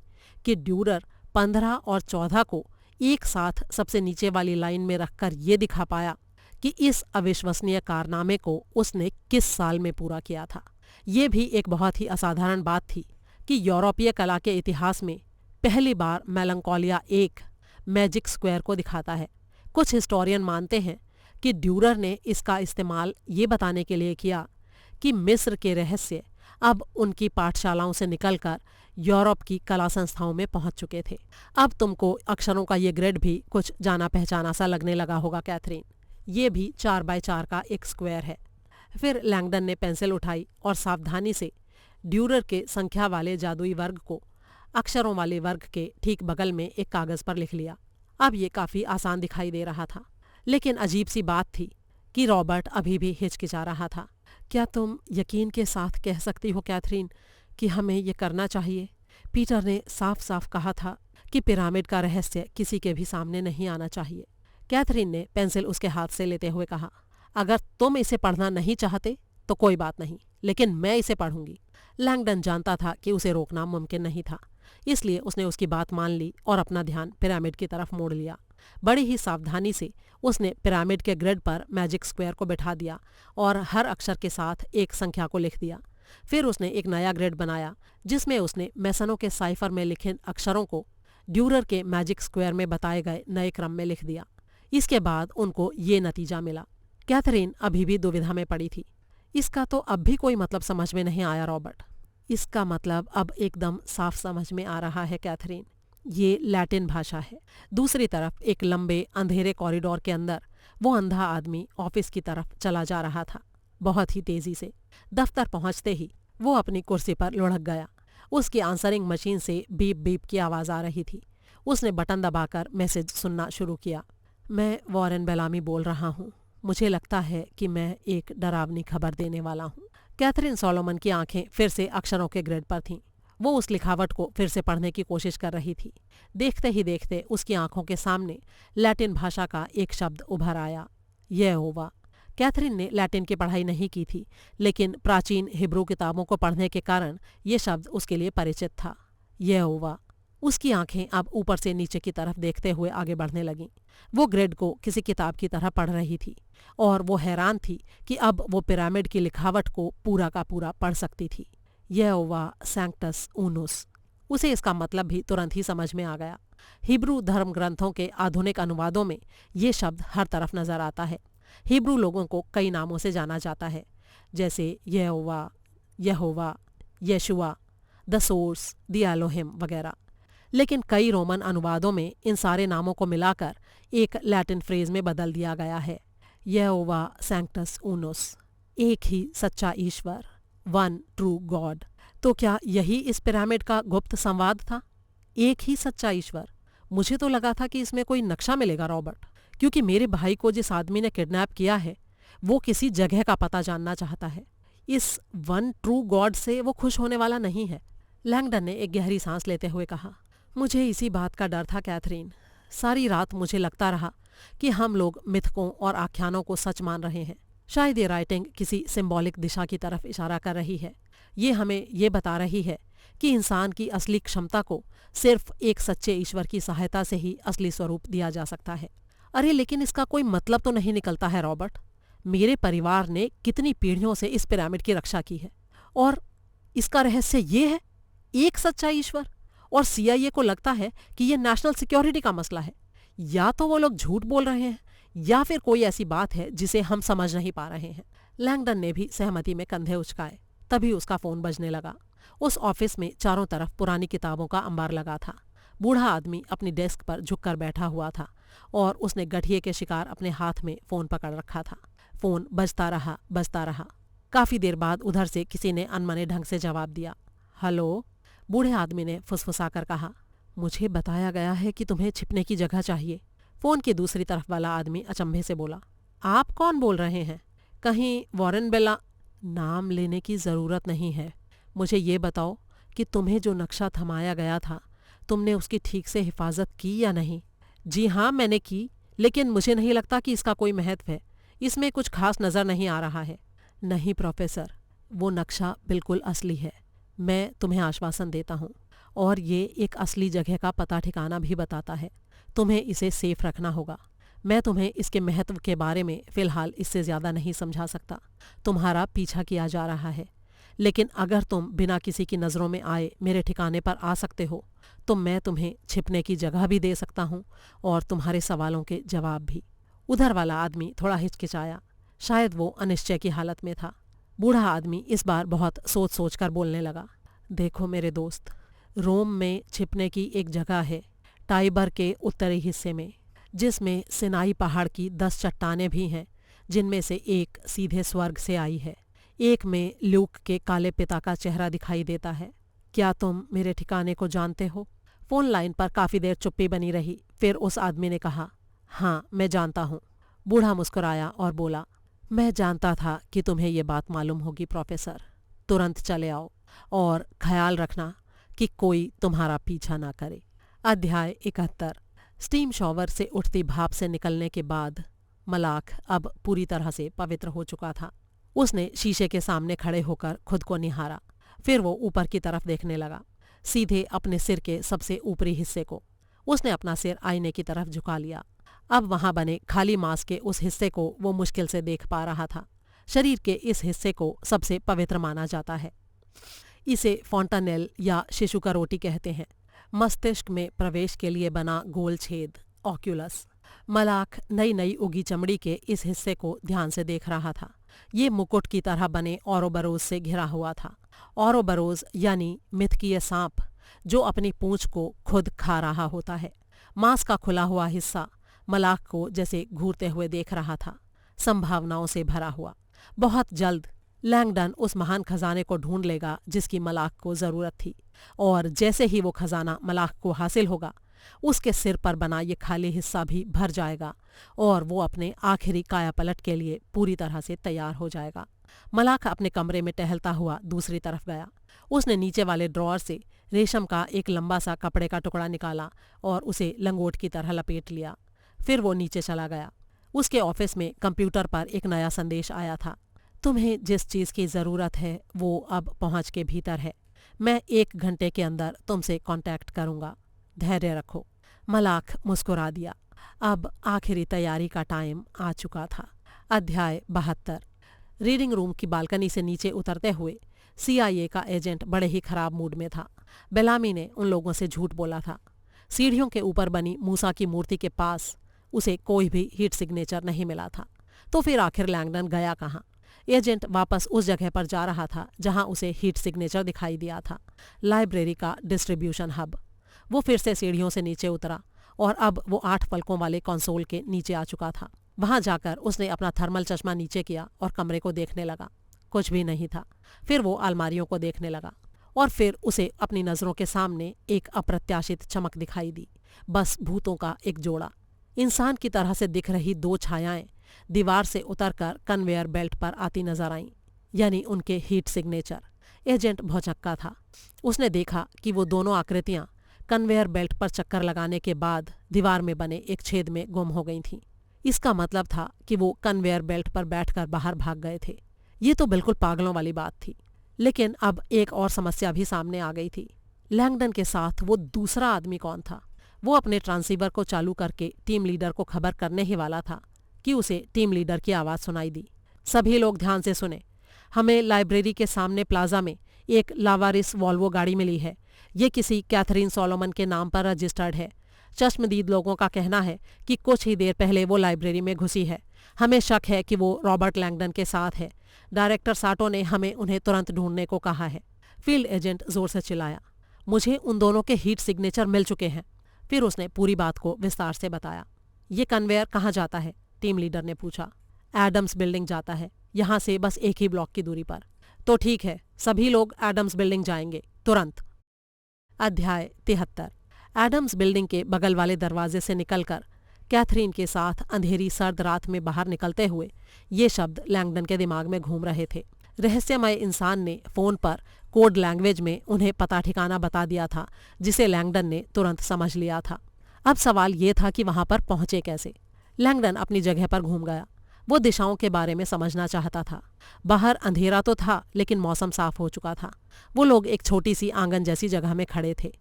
कि ड्यूरर 15 और 14 को एक साथ सबसे नीचे वाली लाइन में रखकर ये दिखा पाया कि इस अविश्वसनीय कारनामे को उसने किस साल में पूरा किया था। ये भी एक बहुत ही असाधारण बात थी कि यूरोपीय कला के इतिहास में पहली बार मेलंकोलिया एक मैजिक स्क्वायर को दिखाता है। कुछ हिस्टोरियन मानते हैं कि ड्यूरर ने इसका इस्तेमाल ये बताने के लिए किया कि मिस्र के रहस्य अब उनकी पाठशालाओं से निकलकर यूरोप की कला संस्थाओं में पहुंच चुके थे। अब तुमको अक्षरों का ये ग्रिड भी कुछ जाना पहचाना सा लगने लगा होगा कैथरीन। ये भी 4x4 का एक स्क्वायर है। फिर लैंगडन ने पेंसिल उठाई और सावधानी से ड्यूरर के संख्या वाले जादुई वर्ग को अक्षरों वाले वर्ग के ठीक बगल में एक कागज पर लिख लिया। अब ये काफी आसान दिखाई दे रहा था, लेकिन अजीब सी बात थी कि रॉबर्ट अभी भी हिचकिचा रहा था। क्या तुम यकीन के साथ कह सकती हो कैथरीन कि हमें ये करना चाहिए? पीटर ने साफ साफ कहा था कि पिरामिड का रहस्य किसी के भी सामने नहीं आना चाहिए। कैथरीन ने पेंसिल उसके हाथ से लेते हुए कहा, अगर तुम इसे पढ़ना नहीं चाहते तो कोई बात नहीं, लेकिन मैं इसे पढ़ूंगी। लैंगडन जानता था कि उसे रोकना मुमकिन नहीं था, इसलिए उसने उसकी बात मान ली और अपना ध्यान पिरामिड की तरफ मोड़ लिया। बड़ी ही सावधानी से उसने पिरामिड के ग्रिड पर मैजिक स्क्वायर को बिठा दिया और हर अक्षर के साथ एक संख्या को लिख दिया। फिर उसने एक नया ग्रिड बनाया जिसमें उसने मेसनों के साइफर में लिखे अक्षरों को ड्यूरर के मैजिक स्क्वायर में बताए गए नए क्रम में लिख दिया। इसके बाद उनको ये नतीजा मिला। कैथरीन अभी भी दुविधा में पड़ी थी। इसका तो अब भी कोई मतलब समझ में नहीं आया रॉबर्ट। इसका मतलब अब एकदम साफ समझ में आ रहा है कैथरीन। ये लैटिन भाषा है। दूसरी तरफ एक लंबे अंधेरे कॉरिडोर के अंदर वो अंधा आदमी ऑफिस की तरफ चला जा रहा था, बहुत ही तेजी से। दफ्तर पहुंचते ही वो अपनी कुर्सी पर लुढ़क गया। उसकी आंसरिंग मशीन से बीप बीप की आवाज आ रही थी। उसने बटन दबाकर मैसेज सुनना शुरू किया। मैं वॉरेन बेलामी बोल रहा हूँ। मुझे लगता है कि मैं एक डरावनी खबर देने वाला हूँ। कैथरीन सोलोमन की आंखें फिर से अक्षरों के ग्रिड पर थीं। वो उस लिखावट को फिर से पढ़ने की कोशिश कर रही थी। देखते ही देखते उसकी आंखों के सामने लैटिन भाषा का एक शब्द उभर आया, यहोवा। कैथरीन ने लैटिन की पढ़ाई नहीं की थी, लेकिन प्राचीन हिब्रू किताबों को पढ़ने के कारण ये शब्द उसके लिए परिचित था, यहोवा। उसकी आंखें अब ऊपर से नीचे की तरफ देखते हुए आगे बढ़ने लगीं। वो ग्रिड को किसी किताब की तरह पढ़ रही थी और वो हैरान थी कि अब वो पिरामिड की लिखावट को पूरा का पूरा पढ़ सकती थी, यहोवा सैंक्टस ऊनुस। उसे इसका मतलब भी तुरंत ही समझ में आ गया। हिब्रू धर्म ग्रंथों के आधुनिक अनुवादों में ये शब्द हर तरफ नजर आता है। हिब्रू लोगों को कई नामों से जाना जाता है, जैसे Jehovah, Jehovah, Yeshua, the source, the Elohim वगैरह। लेकिन कई रोमन अनुवादों में इन सारे नामों को मिलाकर एक लैटिन फ्रेज में बदल दिया गया है, यहोवा सैंक्टस ऊनुस, एक ही सच्चा ईश्वर, वन ट्रू गॉड। तो क्या यही इस पिरामिड का गुप्त संवाद था, एक ही सच्चा ईश्वर? मुझे तो लगा था कि इसमें कोई नक्शा मिलेगा रॉबर्ट, क्योंकि मेरे भाई को जिस आदमी ने किडनैप किया है वो किसी जगह का पता जानना चाहता है। इस वन ट्रू गॉड से वो खुश होने वाला नहीं है। लैंगडन ने एक गहरी सांस लेते हुए कहा, मुझे इसी बात का डर था कैथरीन। सारी रात मुझे लगता रहा कि हम लोग मिथकों और आख्यानों को सच मान रहे हैं। शायद ये राइटिंग किसी सिंबॉलिक दिशा की तरफ इशारा कर रही है। ये हमें ये बता रही है कि इंसान की असली क्षमता को सिर्फ एक सच्चे ईश्वर की सहायता से ही असली स्वरूप दिया जा सकता है। अरे लेकिन इसका कोई मतलब तो नहीं निकलता है रॉबर्ट। मेरे परिवार ने कितनी पीढ़ियों से इस पिरामिड की रक्षा की है और इसका रहस्य ये है, एक सच्चा ईश्वर। और CIA को लगता है कि ये नेशनल सिक्योरिटी का मसला है। या तो वो लोग झूठ बोल रहे हैं या फिर कोई ऐसी बात है जिसे हम समझ नहीं पा रहे हैं। लैंगडन ने भी सहमति में कंधे उचकाए। तभी उसका फोन बजने लगा। उस ऑफिस में चारों तरफ पुरानी किताबों का अंबार लगा था। बूढ़ा आदमी अपनी डेस्क पर झुककर बैठा हुआ था और उसने गठिए के शिकार अपने हाथ में फोन पकड़ रखा था। फोन बजता रहा। काफी देर बाद उधर से किसी ने अनमने ढंग से जवाब दिया, हेलो। बूढ़े आदमी ने फुसफुसाकर कहा, मुझे बताया गया है कि तुम्हें छिपने की जगह चाहिए। फोन की दूसरी तरफ वाला आदमी अचंभे से बोला, आप कौन बोल रहे हैं? कहीं वॉरेन बेला? नाम लेने की जरूरत नहीं है। मुझे ये बताओ कि तुम्हें जो नक्शा थमाया गया था, तुमने उसकी ठीक से हिफाजत की या नहीं? जी हाँ, मैंने की, लेकिन मुझे नहीं लगता कि इसका कोई महत्व है। इसमें कुछ खास नजर नहीं आ रहा है। नहीं प्रोफेसर, वो नक्शा बिल्कुल असली है। मैं तुम्हें आश्वासन देता हूँ, और ये एक असली जगह का पता ठिकाना भी बताता है। तुम्हें इसे सेफ रखना होगा। मैं तुम्हें इसके महत्व के बारे में फ़िलहाल इससे ज़्यादा नहीं समझा सकता। तुम्हारा पीछा किया जा रहा है, लेकिन अगर तुम बिना किसी की नज़रों में आए मेरे ठिकाने पर आ सकते हो तो मैं तुम्हें छिपने की जगह भी दे सकता हूँ और तुम्हारे सवालों के जवाब भी। उधर वाला आदमी थोड़ा हिचकिचाया। शायद वो अनिश्चय की हालत में था। बूढ़ा आदमी इस बार बहुत सोच सोच कर बोलने लगा, देखो मेरे दोस्त, रोम में छिपने की एक जगह है, टाइबर के उत्तरी हिस्से में, जिसमें सिनाई पहाड़ की 10 चट्टानें भी हैं, जिनमें से एक सीधे स्वर्ग से आई है। एक में ल्यूक के काले पिता का चेहरा दिखाई देता है। क्या तुम मेरे ठिकाने को जानते हो? फोन लाइन पर काफी देर चुप्पी बनी रही। फिर उस आदमी ने कहा, हाँ मैं जानता हूँ। बूढ़ा मुस्कुराया और बोला, मैं जानता था कि तुम्हें ये बात मालूम होगी प्रोफेसर। तुरंत चले आओ और ख्याल रखना कि कोई तुम्हारा पीछा ना करे। अध्याय 71। स्टीम शॉवर से उठती भाप से निकलने के बाद मलाख अब पूरी तरह से पवित्र हो चुका था। उसने शीशे के सामने खड़े होकर खुद को निहारा। फिर वो ऊपर की तरफ देखने लगा, सीधे अपने सिर के सबसे ऊपरी हिस्से को। उसने अपना सिर आईने की तरफ झुका लिया। अब वहां बने खाली मांस के उस हिस्से को वो मुश्किल से देख पा रहा था। शरीर के इस हिस्से को सबसे पवित्र माना जाता है। इसे फॉन्टानेल या शिशु का रोटी कहते हैं। मस्तिष्क में प्रवेश के लिए बना गोल छेद, ऑक्यूलस। मलाख नई नई उगी चमड़ी के इस हिस्से को ध्यान से देख रहा था। ये मुकुट की तरह बने औरोबरोज से घिरा हुआ था। औरोबरोज यानी मिथकीय सांप, जो अपनी पूंछ को खुद खा रहा होता है। मांस का खुला हुआ हिस्सा मलाख को जैसे घूरते हुए देख रहा था, संभावनाओं से भरा हुआ। बहुत जल्द लैंगडन उस महान खजाने को ढूंढ लेगा जिसकी मलाख को जरूरत थी, और जैसे ही वो खजाना मलाख को हासिल होगा, उसके सिर पर बना ये खाली हिस्सा भी भर जाएगा और वो अपने आखिरी कायापलट के लिए पूरी तरह से तैयार हो जाएगा। मलाख अपने कमरे में टहलता हुआ दूसरी तरफ गया। उसने नीचे वाले ड्रॉअर से रेशम का एक लंबा सा कपड़े का टुकड़ा निकाला और उसे लंगोट की तरह लपेट लिया। फिर वो नीचे चला गया। उसके ऑफिस में कंप्यूटर पर एक नया संदेश आया था। तुम्हें जिस चीज़ की ज़रूरत है वो अब पहुंच के भीतर है। मैं 1 घंटे के अंदर तुमसे कांटेक्ट करूंगा। धैर्य रखो। मलाख मुस्कुरा दिया। अब आखिरी तैयारी का टाइम आ चुका था। अध्याय 72। रीडिंग रूम की बालकनी से नीचे उतरते हुए CIA का एजेंट बड़े ही खराब मूड में था। बेलामी ने उन लोगों से झूठ बोला था। सीढ़ियों के ऊपर बनी मूसा की मूर्ति के पास उसे कोई भी हीट सिग्नेचर नहीं मिला था। तो फिर आखिर लैंगडन गया कहाँ? एजेंट वापस उस जगह पर जा रहा था जहां उसे हीट सिग्नेचर दिखाई दिया था, लाइब्रेरी का डिस्ट्रीब्यूशन हब। वो फिर से सीढ़ियों से नीचे उतरा और अब वो 8 पलकों वाले कंसोल के नीचे आ चुका था। वहां जाकर उसने अपना थर्मल चश्मा नीचे किया और कमरे को देखने लगा। कुछ भी नहीं था। फिर वो अलमारियों को देखने लगा और फिर उसे अपनी नज़रों के सामने एक अप्रत्याशित चमक दिखाई दी। बस भूतों का एक जोड़ा। इंसान की तरह से दिख रही 2 छायाएं दीवार से उतरकर कन्वेयर बेल्ट पर आती नजर आईं, यानी उनके हीट सिग्नेचर। एजेंट भौचक्का था। उसने देखा कि वो दोनों आकृतियां कन्वेयर बेल्ट पर चक्कर लगाने के बाद दीवार में बने एक छेद में गुम हो गई थीं। इसका मतलब था कि वो कन्वेयर बेल्ट पर बैठकर बाहर भाग गए थे। ये तो बिल्कुल पागलों वाली बात थी। लेकिन अब एक और समस्या भी सामने आ गई थी। लैंगडन के साथ वो दूसरा आदमी कौन था? वो अपने ट्रांसीवर को चालू करके टीम लीडर को खबर करने ही वाला था कि उसे टीम लीडर की आवाज़ सुनाई दी। सभी लोग ध्यान से सुने। हमें लाइब्रेरी के सामने प्लाजा में एक लावारिस वॉल्वो गाड़ी मिली है। ये किसी कैथरीन सोलोमन के नाम पर रजिस्टर्ड है। चश्मदीद लोगों का कहना है कि कुछ ही देर पहले वो लाइब्रेरी में घुसी है। हमें शक है कि वो रॉबर्ट लैंगडन के साथ है। डायरेक्टर साटो ने हमें उन्हें तुरंत ढूंढने को कहा है। फील्ड एजेंट जोर से चिल्लाया, मुझे उन दोनों के हीट सिग्नेचर मिल चुके हैं। फिर उसने पूरी बात को विस्तार से बताया। ये कन्वेयर कहाँ जाता है? टीम लीडर ने पूछा। एडम्स बिल्डिंग जाता है, यहाँ से बस एक ही ब्लॉक की दूरी पर। तो ठीक है, सभी लोग एडम्स बिल्डिंग जाएंगे तुरंत। अध्याय 73। एडम्स बिल्डिंग के बगल वाले दरवाजे से निकलकर कैथरीन के साथ अंधेरी सर्द रात में बाहर निकलते हुए ये शब्द लैंगडन के दिमाग में घूम रहे थे। रहस्यमय इंसान ने फोन पर कोड लैंग्वेज में उन्हें पता ठिकाना बता दिया था, जिसे लैंगडन ने तुरंत समझ लिया था। अब सवाल ये था कि वहां पर पहुंचे कैसे। लैंगडन अपनी जगह पर घूम गया। वो दिशाओं के बारे में समझना चाहता था। बाहर अंधेरा तो था, लेकिन मौसम साफ हो चुका था। वो लोग एक छोटी सी आंगन जैसी जगह में खड़े थे।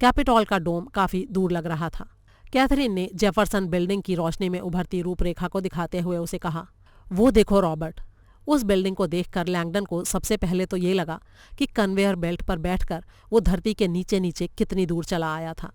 कैपिटॉल का डोम काफी दूर लग रहा था। कैथरीन ने जेफरसन बिल्डिंग की रोशनी में उभरती रूपरेखा को दिखाते हुए उसे कहा, वो देखो रॉबर्ट। उस बिल्डिंग को देखकर लैंगडन को सबसे पहले तो ये लगा कि कन्वेयर बेल्ट पर बैठकर वो धरती के नीचे नीचे कितनी दूर चला आया था।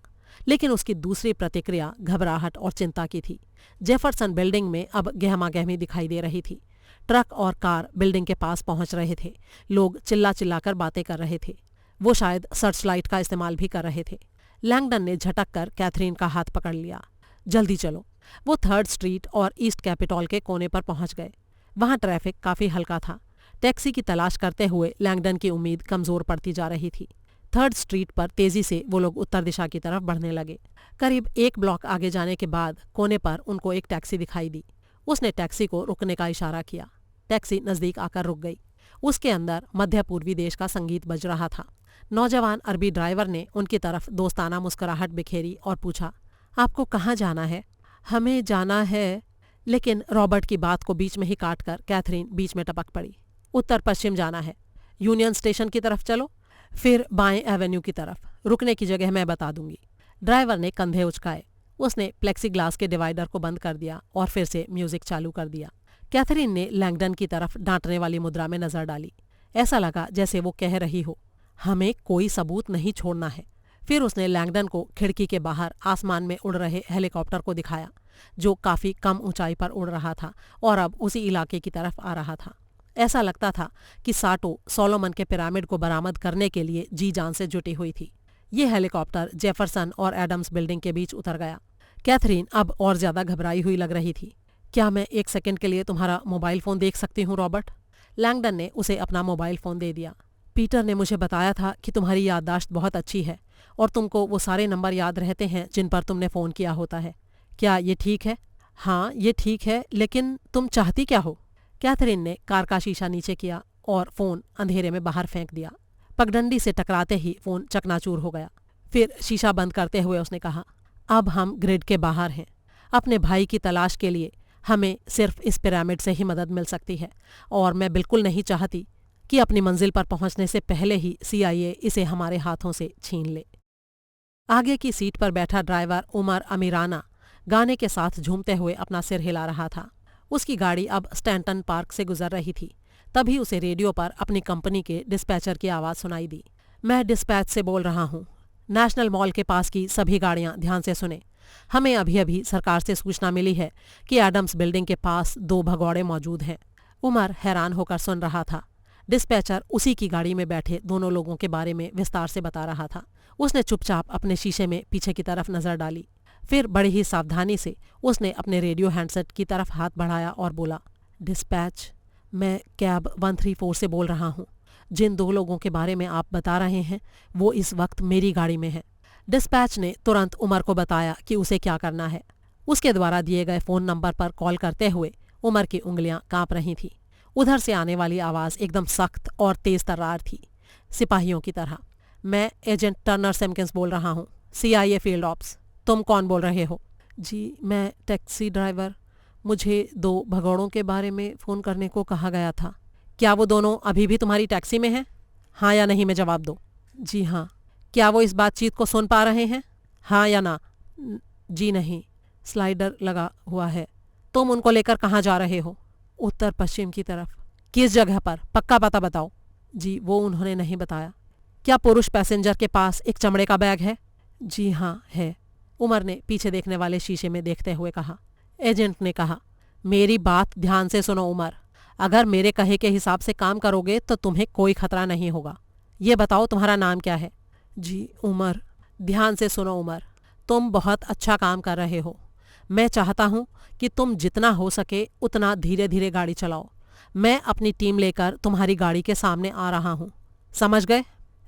लेकिन उसकी दूसरी प्रतिक्रिया घबराहट और चिंता की थी। जेफरसन बिल्डिंग में अब गहमागहमी दिखाई दे रही थी। ट्रक और कार बिल्डिंग के पास पहुंच रहे थे। लोग चिल्ला चिल्लाकर बातें कर रहे थे। वो शायद सर्च लाइट का इस्तेमाल भी कर रहे थे। लैंगडन ने झटक कर कैथरीन का हाथ पकड़ लिया। जल्दी चलो। वो 3rd स्ट्रीट और ईस्ट कैपिटॉल के कोने पर पहुंच गए। वहां ट्रैफिक काफी हल्का था। टैक्सी की तलाश करते हुए लैंगडन की उम्मीद कमजोर पड़ती जा रही थी। 3rd स्ट्रीट पर तेजी से वो लोग उत्तर दिशा की तरफ बढ़ने लगे। करीब 1 ब्लॉक आगे जाने के बाद कोने पर उनको एक टैक्सी दिखाई दी। उसने टैक्सी को रुकने का इशारा किया। टैक्सी नजदीक आकर रुक गई। उसके अंदर मध्य पूर्वी देश का संगीत बज रहा था। नौजवान अरबी ड्राइवर ने उनकी तरफ दोस्ताना मुस्कुराहट बिखेरी और पूछा, आपको कहाँ जाना है? हमें जाना है। लेकिन रॉबर्ट की बात को बीच में ही काटकर कैथरीन बीच में टपक पड़ी। उत्तर पश्चिम जाना है। यूनियन स्टेशन की तरफ चलो, फिर बाएं एवेन्यू की तरफ। रुकने की जगह मैं बता दूंगी। ड्राइवर ने कंधे उचकाए। उसने प्लेक्सीग्लास के डिवाइडर को बंद कर दिया और फिर से म्यूजिक चालू कर दिया। कैथरीन ने लैंगडन की तरफ डांटने वाली मुद्रा में नजर डाली। ऐसा लगा जैसे वो कह रही हो, हमें कोई सबूत नहीं छोड़ना है। फिर उसने लैंगडन को खिड़की के बाहर आसमान में उड़ रहे हेलीकॉप्टर को दिखाया, जो काफी कम ऊंचाई पर उड़ रहा था और अब उसी इलाके की तरफ आ रहा था। ऐसा लगता था कि साटो सोलोमन के पिरामिड को बरामद करने के लिए जी जान से जुटी हुई थी। ये हेलीकॉप्टर जेफरसन और एडम्स बिल्डिंग के बीच उतर गया। कैथरीन अब और ज्यादा घबराई हुई लग रही थी। क्या मैं 1 सेकंड के लिए तुम्हारा मोबाइल फोन देख सकती हूँ रॉबर्ट? लैंगडन ने उसे अपना मोबाइल फोन दे दिया। पीटर ने मुझे बताया था कि तुम्हारी याददाश्त बहुत अच्छी है और तुमको वो सारे नंबर याद रहते हैं जिन पर तुमने फ़ोन किया होता है। क्या ये ठीक है? हाँ, ये ठीक है, लेकिन तुम चाहती क्या हो? कैथरीन ने कार का शीशा नीचे किया और फ़ोन अंधेरे में बाहर फेंक दिया। पगडंडी से टकराते ही फ़ोन चकनाचूर हो गया। फिर शीशा बंद करते हुए उसने कहा, अब हम ग्रिड के बाहर हैं। अपने भाई की तलाश के लिए हमें सिर्फ इस पिरामिड से ही मदद मिल सकती है और मैं बिल्कुल नहीं चाहती कि अपनी मंजिल पर पहुंचने से पहले ही CIA इसे हमारे हाथों से छीन ले। आगे की सीट पर बैठा ड्राइवर उमर अमीराना गाने के साथ झूमते हुए अपना सिर हिला रहा था। उसकी गाड़ी अब स्टैंटन पार्क से गुजर रही थी। तभी उसे रेडियो पर अपनी कंपनी के डिस्पैचर की आवाज़ सुनाई दी। मैं डिस्पैच से बोल रहा हूँ। नेशनल मॉल के पास की सभी गाड़ियाँ ध्यान से सुने। हमें अभी अभी सरकार से सूचना मिली है कि एडम्स बिल्डिंग के पास 2 भगौड़े मौजूद हैं। उमर हैरान होकर सुन रहा था। डिस्पैचर उसी की गाड़ी में बैठे दोनों लोगों के बारे में विस्तार से बता रहा था। उसने चुपचाप अपने शीशे में पीछे की तरफ नजर डाली। फिर बड़ी ही सावधानी से उसने अपने रेडियो हैंडसेट की तरफ हाथ बढ़ाया और बोला, डिस्पैच, मैं कैब 134 से बोल रहा हूँ। जिन 2 लोगों के बारे में आप बता रहे हैं वो इस वक्त मेरी गाड़ी में है। डिस्पैच ने तुरंत उमर को बताया कि उसे क्या करना है। उसके द्वारा दिए गए फ़ोन नंबर पर कॉल करते हुए उमर की उंगलियां कांप रही थीं। उधर से आने वाली आवाज़ एकदम सख्त और तेज तर्रार थी, सिपाहियों की तरह। मैं एजेंट टर्नर सिम्किंस बोल रहा हूँ, CIA फील्ड ऑप्स। तुम कौन बोल रहे हो? जी, मैं टैक्सी ड्राइवर। मुझे 2 भगौड़ों के बारे में फ़ोन करने को कहा गया था। क्या वो दोनों अभी भी तुम्हारी टैक्सी में हैं? हाँ या नहीं में जवाब दो। जी हाँ। क्या वो इस बातचीत को सुन पा रहे हैं? हाँ या ना? जी नहीं, स्लाइडर लगा हुआ है। तुम उनको लेकर कहाँ जा रहे हो? उत्तर पश्चिम की तरफ। किस जगह पर? पक्का पता बताओ। जी, वो उन्होंने नहीं बताया। क्या पुरुष पैसेंजर के पास एक चमड़े का बैग है? जी हाँ, है। उमर ने पीछे देखने वाले शीशे में देखते हुए कहा। एजेंट ने कहा, मेरी बात ध्यान से सुनो उमर। अगर मेरे कहे के हिसाब से काम करोगे तो तुम्हें कोई खतरा नहीं होगा। ये बताओ तुम्हारा नाम क्या है? जी, उमर। ध्यान से सुनो उमर, तुम बहुत अच्छा काम कर रहे हो। मैं चाहता हूँ कि तुम जितना हो सके उतना धीरे धीरे गाड़ी चलाओ। मैं अपनी टीम लेकर तुम्हारी गाड़ी के सामने आ रहा हूँ। समझ गए?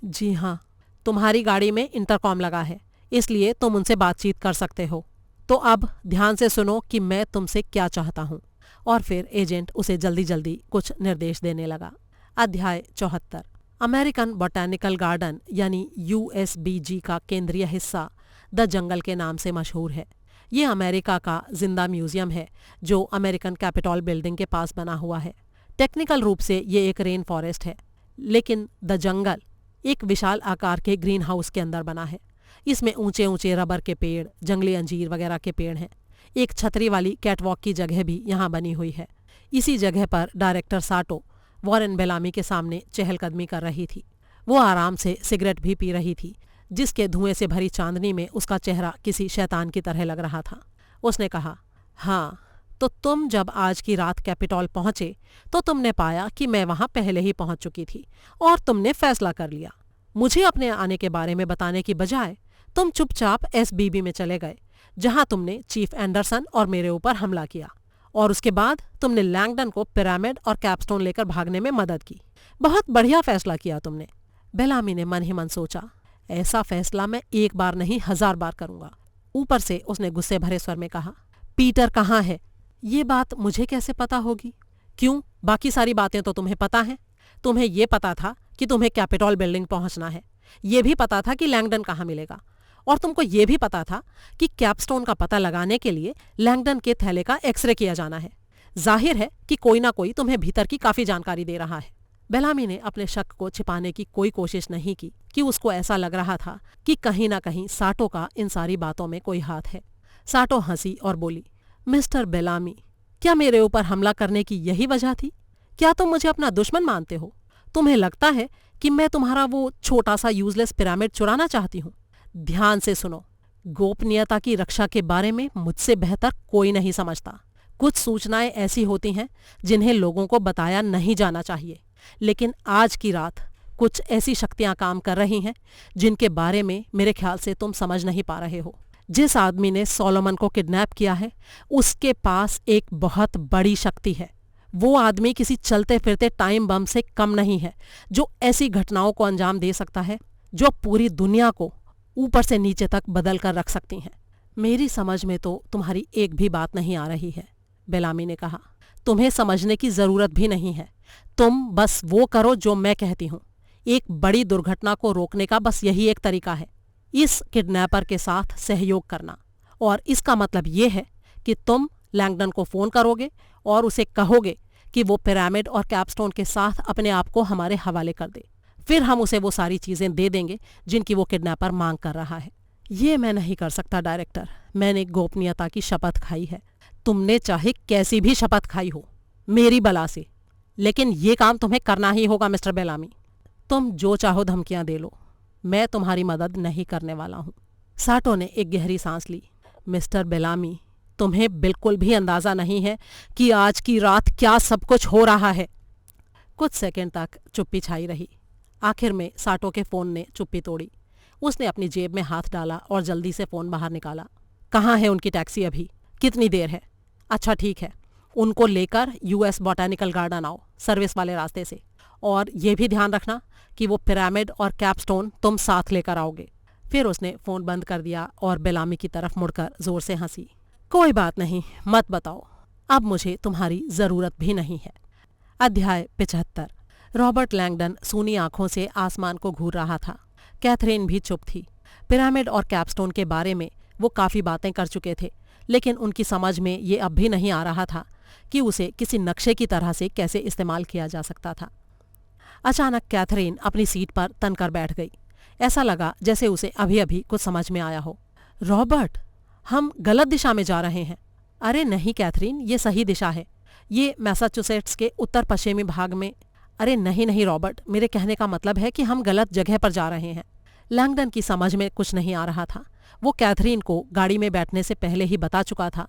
जी हाँ। तुम्हारी गाड़ी में इंटरकॉम लगा है, इसलिए तुम उनसे बातचीत कर सकते हो। तो अब ध्यान से सुनो कि मैं तुमसे क्या चाहता हूँ। और फिर एजेंट उसे जल्दी जल्दी कुछ निर्देश देने लगा। अध्याय 74। अमेरिकन बॉटैनिकल गार्डन यानी USBG का केंद्रीय हिस्सा द जंगल के नाम से मशहूर है। ये अमेरिका का जिंदा म्यूजियम है जो अमेरिकन कैपिटॉल बिल्डिंग के पास बना हुआ है। टेक्निकल रूप से ये एक रेन फॉरेस्ट है, लेकिन द जंगल एक विशाल आकार के ग्रीन हाउस के अंदर बना है। इसमें ऊंचे ऊंचे रबर के पेड़, जंगली अंजीर वगैरह के पेड़ हैं। एक छतरी वाली कैटवॉक की जगह भी यहाँ बनी हुई है। इसी जगह पर डायरेक्टर साटो वॉरेन बेलामी के सामने चहलकदमी कर रही थी। वो आराम से सिगरेट भी पी रही थी, जिसके धुएं से भरी चांदनी में उसका चेहरा किसी शैतान की तरह लग रहा था। उसने कहा, हाँ, तो तुम जब आज की रात कैपिटॉल पहुंचे तो तुमने पाया कि मैं वहां पहले ही पहुंच चुकी थी और तुमने फैसला कर लिया। मुझे अपने आने के बारे में बताने की बजाय तुम चुपचाप एसबीबी में चले गए, जहां तुमने चीफ एंडरसन और मेरे ऊपर हमला किया, और उसके बाद तुमने लैंगडन को पिरामिड और कैपस्टोन लेकर भागने में मदद की। बहुत बढ़िया फैसला किया तुमने। बेलामी ने मन ही मन सोचा, ऐसा फैसला मैं एक बार नहीं 1000 बार करूंगा। ऊपर से उसने गुस्से भरे स्वर में कहा, पीटर कहाँ है? ये बात मुझे कैसे पता होगी? क्यों, बाकी सारी बातें तो तुम्हें पता हैं। तुम्हें ये पता था कि तुम्हें कैपिटॉल बिल्डिंग पहुंचना है, ये भी पता था कि लैंगडन कहाँ मिलेगा, और तुमको ये भी पता था कि कैपस्टोन का पता लगाने के लिए लैंगडन के थैले का एक्सरे किया जाना है। जाहिर है कि कोई ना कोई तुम्हें भीतर की काफी जानकारी दे रहा है। बेलामी ने अपने शक को छिपाने की कोई कोशिश नहीं की कि उसको ऐसा लग रहा था कि कहीं ना कहीं साटो का इन सारी बातों में कोई हाथ है। साटो हंसी और बोली, मिस्टर बेलामी, क्या मेरे ऊपर हमला करने की यही वजह थी? क्या तुम मुझे अपना दुश्मन मानते हो? तुम्हें लगता है कि मैं तुम्हारा वो छोटा सा यूजलेस पिरामिड चुराना चाहती हूँ? ध्यान से सुनो, गोपनीयता की रक्षा के बारे में मुझसे बेहतर कोई नहीं समझता। कुछ सूचनाएं ऐसी होती हैं जिन्हें लोगों को बताया नहीं जाना चाहिए, लेकिन आज की रात कुछ ऐसी शक्तियां काम कर रही हैं जिनके बारे में मेरे ख्याल से तुम समझ नहीं पा रहे हो। जिस आदमी ने सोलोमन को किडनैप किया है, उसके पास एक बहुत बड़ी शक्ति है। वो आदमी किसी चलते फिरते टाइम बम से कम नहीं है जो ऐसी घटनाओं को अंजाम दे सकता है जो पूरी दुनिया को ऊपर से नीचे तक बदल कर रख सकती हैं। मेरी समझ में तो तुम्हारी एक भी बात नहीं आ रही है, बेलामी ने कहा। तुम्हें समझने की जरूरत भी नहीं है, तुम बस वो करो जो मैं कहती हूँ। एक बड़ी दुर्घटना को रोकने का बस यही एक तरीका है, इस किडनैपर के साथ सहयोग करना। और इसका मतलब ये है कि तुम लैंगडन को फोन करोगे और उसे कहोगे कि वो पिरामिड और कैपस्टोन के साथ अपने आप को हमारे हवाले कर दे। फिर हम उसे वो सारी चीजें दे देंगे जिनकी वो किडनैपर मांग कर रहा है। ये मैं नहीं कर सकता डायरेक्टर, मैंने गोपनीयता की शपथ खाई है। तुमने चाहे कैसी भी शपथ खाई हो मेरी बला से, लेकिन ये काम तुम्हें करना ही होगा मिस्टर बेलामी। तुम जो चाहो धमकियां दे लो, मैं तुम्हारी मदद नहीं करने वाला हूं। साटो ने एक गहरी सांस ली। मिस्टर बेलामी, तुम्हें बिल्कुल भी अंदाजा नहीं है कि आज की रात क्या सब कुछ हो रहा है। कुछ सेकंड तक चुप्पी छाई रही। आखिर में साटो के फोन ने चुप्पी तोड़ी। उसने अपनी जेब में हाथ डाला और जल्दी से फोन बाहर निकाला। कहाँ है उनकी टैक्सी अभी? कितनी देर है? अच्छा ठीक है, उनको लेकर यूएस बॉटैनिकल गार्डन आओ सर्विस वाले रास्ते से, और ये भी ध्यान रखना कि वो पिरामिड और कैपस्टोन तुम साथ लेकर आओगे। फिर उसने फोन बंद कर दिया और बेलामी की तरफ मुड़कर जोर से हंसी। कोई बात नहीं, मत बताओ, अब मुझे तुम्हारी जरूरत भी नहीं है। अध्याय 75। रॉबर्ट लैंगडन सूनी आंखों से आसमान को घूर रहा था। कैथरीन भी चुप थी। पिरामिड और कैपस्टोन के बारे में वो काफी बातें कर चुके थे, लेकिन उनकी समझ में ये अब भी नहीं आ रहा था कि उसे किसी नक्शे की तरह से कैसे इस्तेमाल किया जा सकता था। अचानक कैथरीन अपनी सीट पर तनकर बैठ गई। ऐसा लगा जैसे उसे अभी अभी कुछ समझ में आया हो। रॉबर्ट, हम गलत दिशा में जा रहे हैं। अरे नहीं कैथरीन, ये सही दिशा है। ये मैसाचुसेट्स के उत्तर पश्चिमी भाग में। अरे नहीं नहीं रॉबर्ट, मेरे कहने का मतलब है कि हम गलत जगह पर जा रहे हैं। लैंगडन की समझ में कुछ नहीं आ रहा था। वो कैथरीन को गाड़ी में बैठने से पहले ही बता चुका था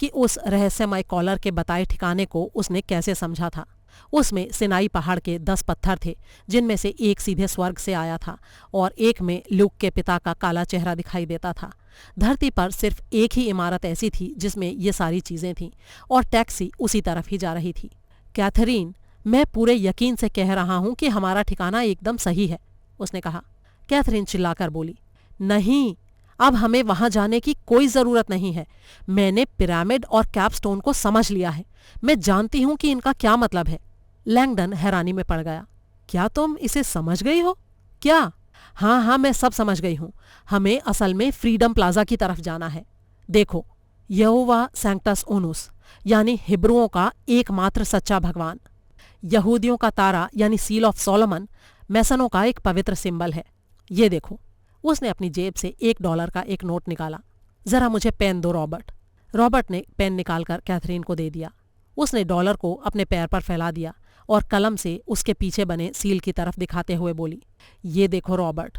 कि उस रहस्यमय कॉलर के बताए ठिकाने को उसने कैसे समझा था। उसमें सिनाई पहाड़ के 10 पत्थर थे, जिनमें से एक सीधे स्वर्ग से आया था और एक में ल्यूक के पिता का काला चेहरा दिखाई देता था। धरती पर सिर्फ एक ही इमारत ऐसी थी जिसमें ये सारी चीजें थीं, और टैक्सी उसी तरफ ही जा रही थी। कैथरीन, मैं पूरे यकीन से कह रहा हूं कि हमारा ठिकाना एकदम सही है, उसने कहा। कैथरीन चिल्लाकर बोली, नहीं, अब हमें वहां जाने की कोई जरूरत नहीं है। मैंने पिरामिड और कैपस्टोन को समझ लिया है। मैं जानती हूं कि इनका क्या मतलब है। लैंगडन हैरानी में पड़ गया। क्या तुम इसे समझ गई हो? क्या? हाँ, मैं सब समझ गई हूँ। हमें असल में फ्रीडम प्लाजा की तरफ जाना है। देखो, यहोवा सैंक्टस ओनुस यानी हिब्रुओं का एकमात्र सच्चा भगवान, यहूदियों का तारा यानी सील ऑफ सोलोमन मैसनों का एक पवित्र सिंबल है। ये देखो। उसने अपनी जेब से $1 का एक नोट निकाला। जरा मुझे पेन दो रॉबर्ट। रॉबर्ट ने पेन निकालकर कैथरीन को दे दिया। उसने डॉलर को अपने पैर पर फैला दिया और कलम से उसके पीछे बने सील की तरफ दिखाते हुए बोली, ये देखो रॉबर्ट,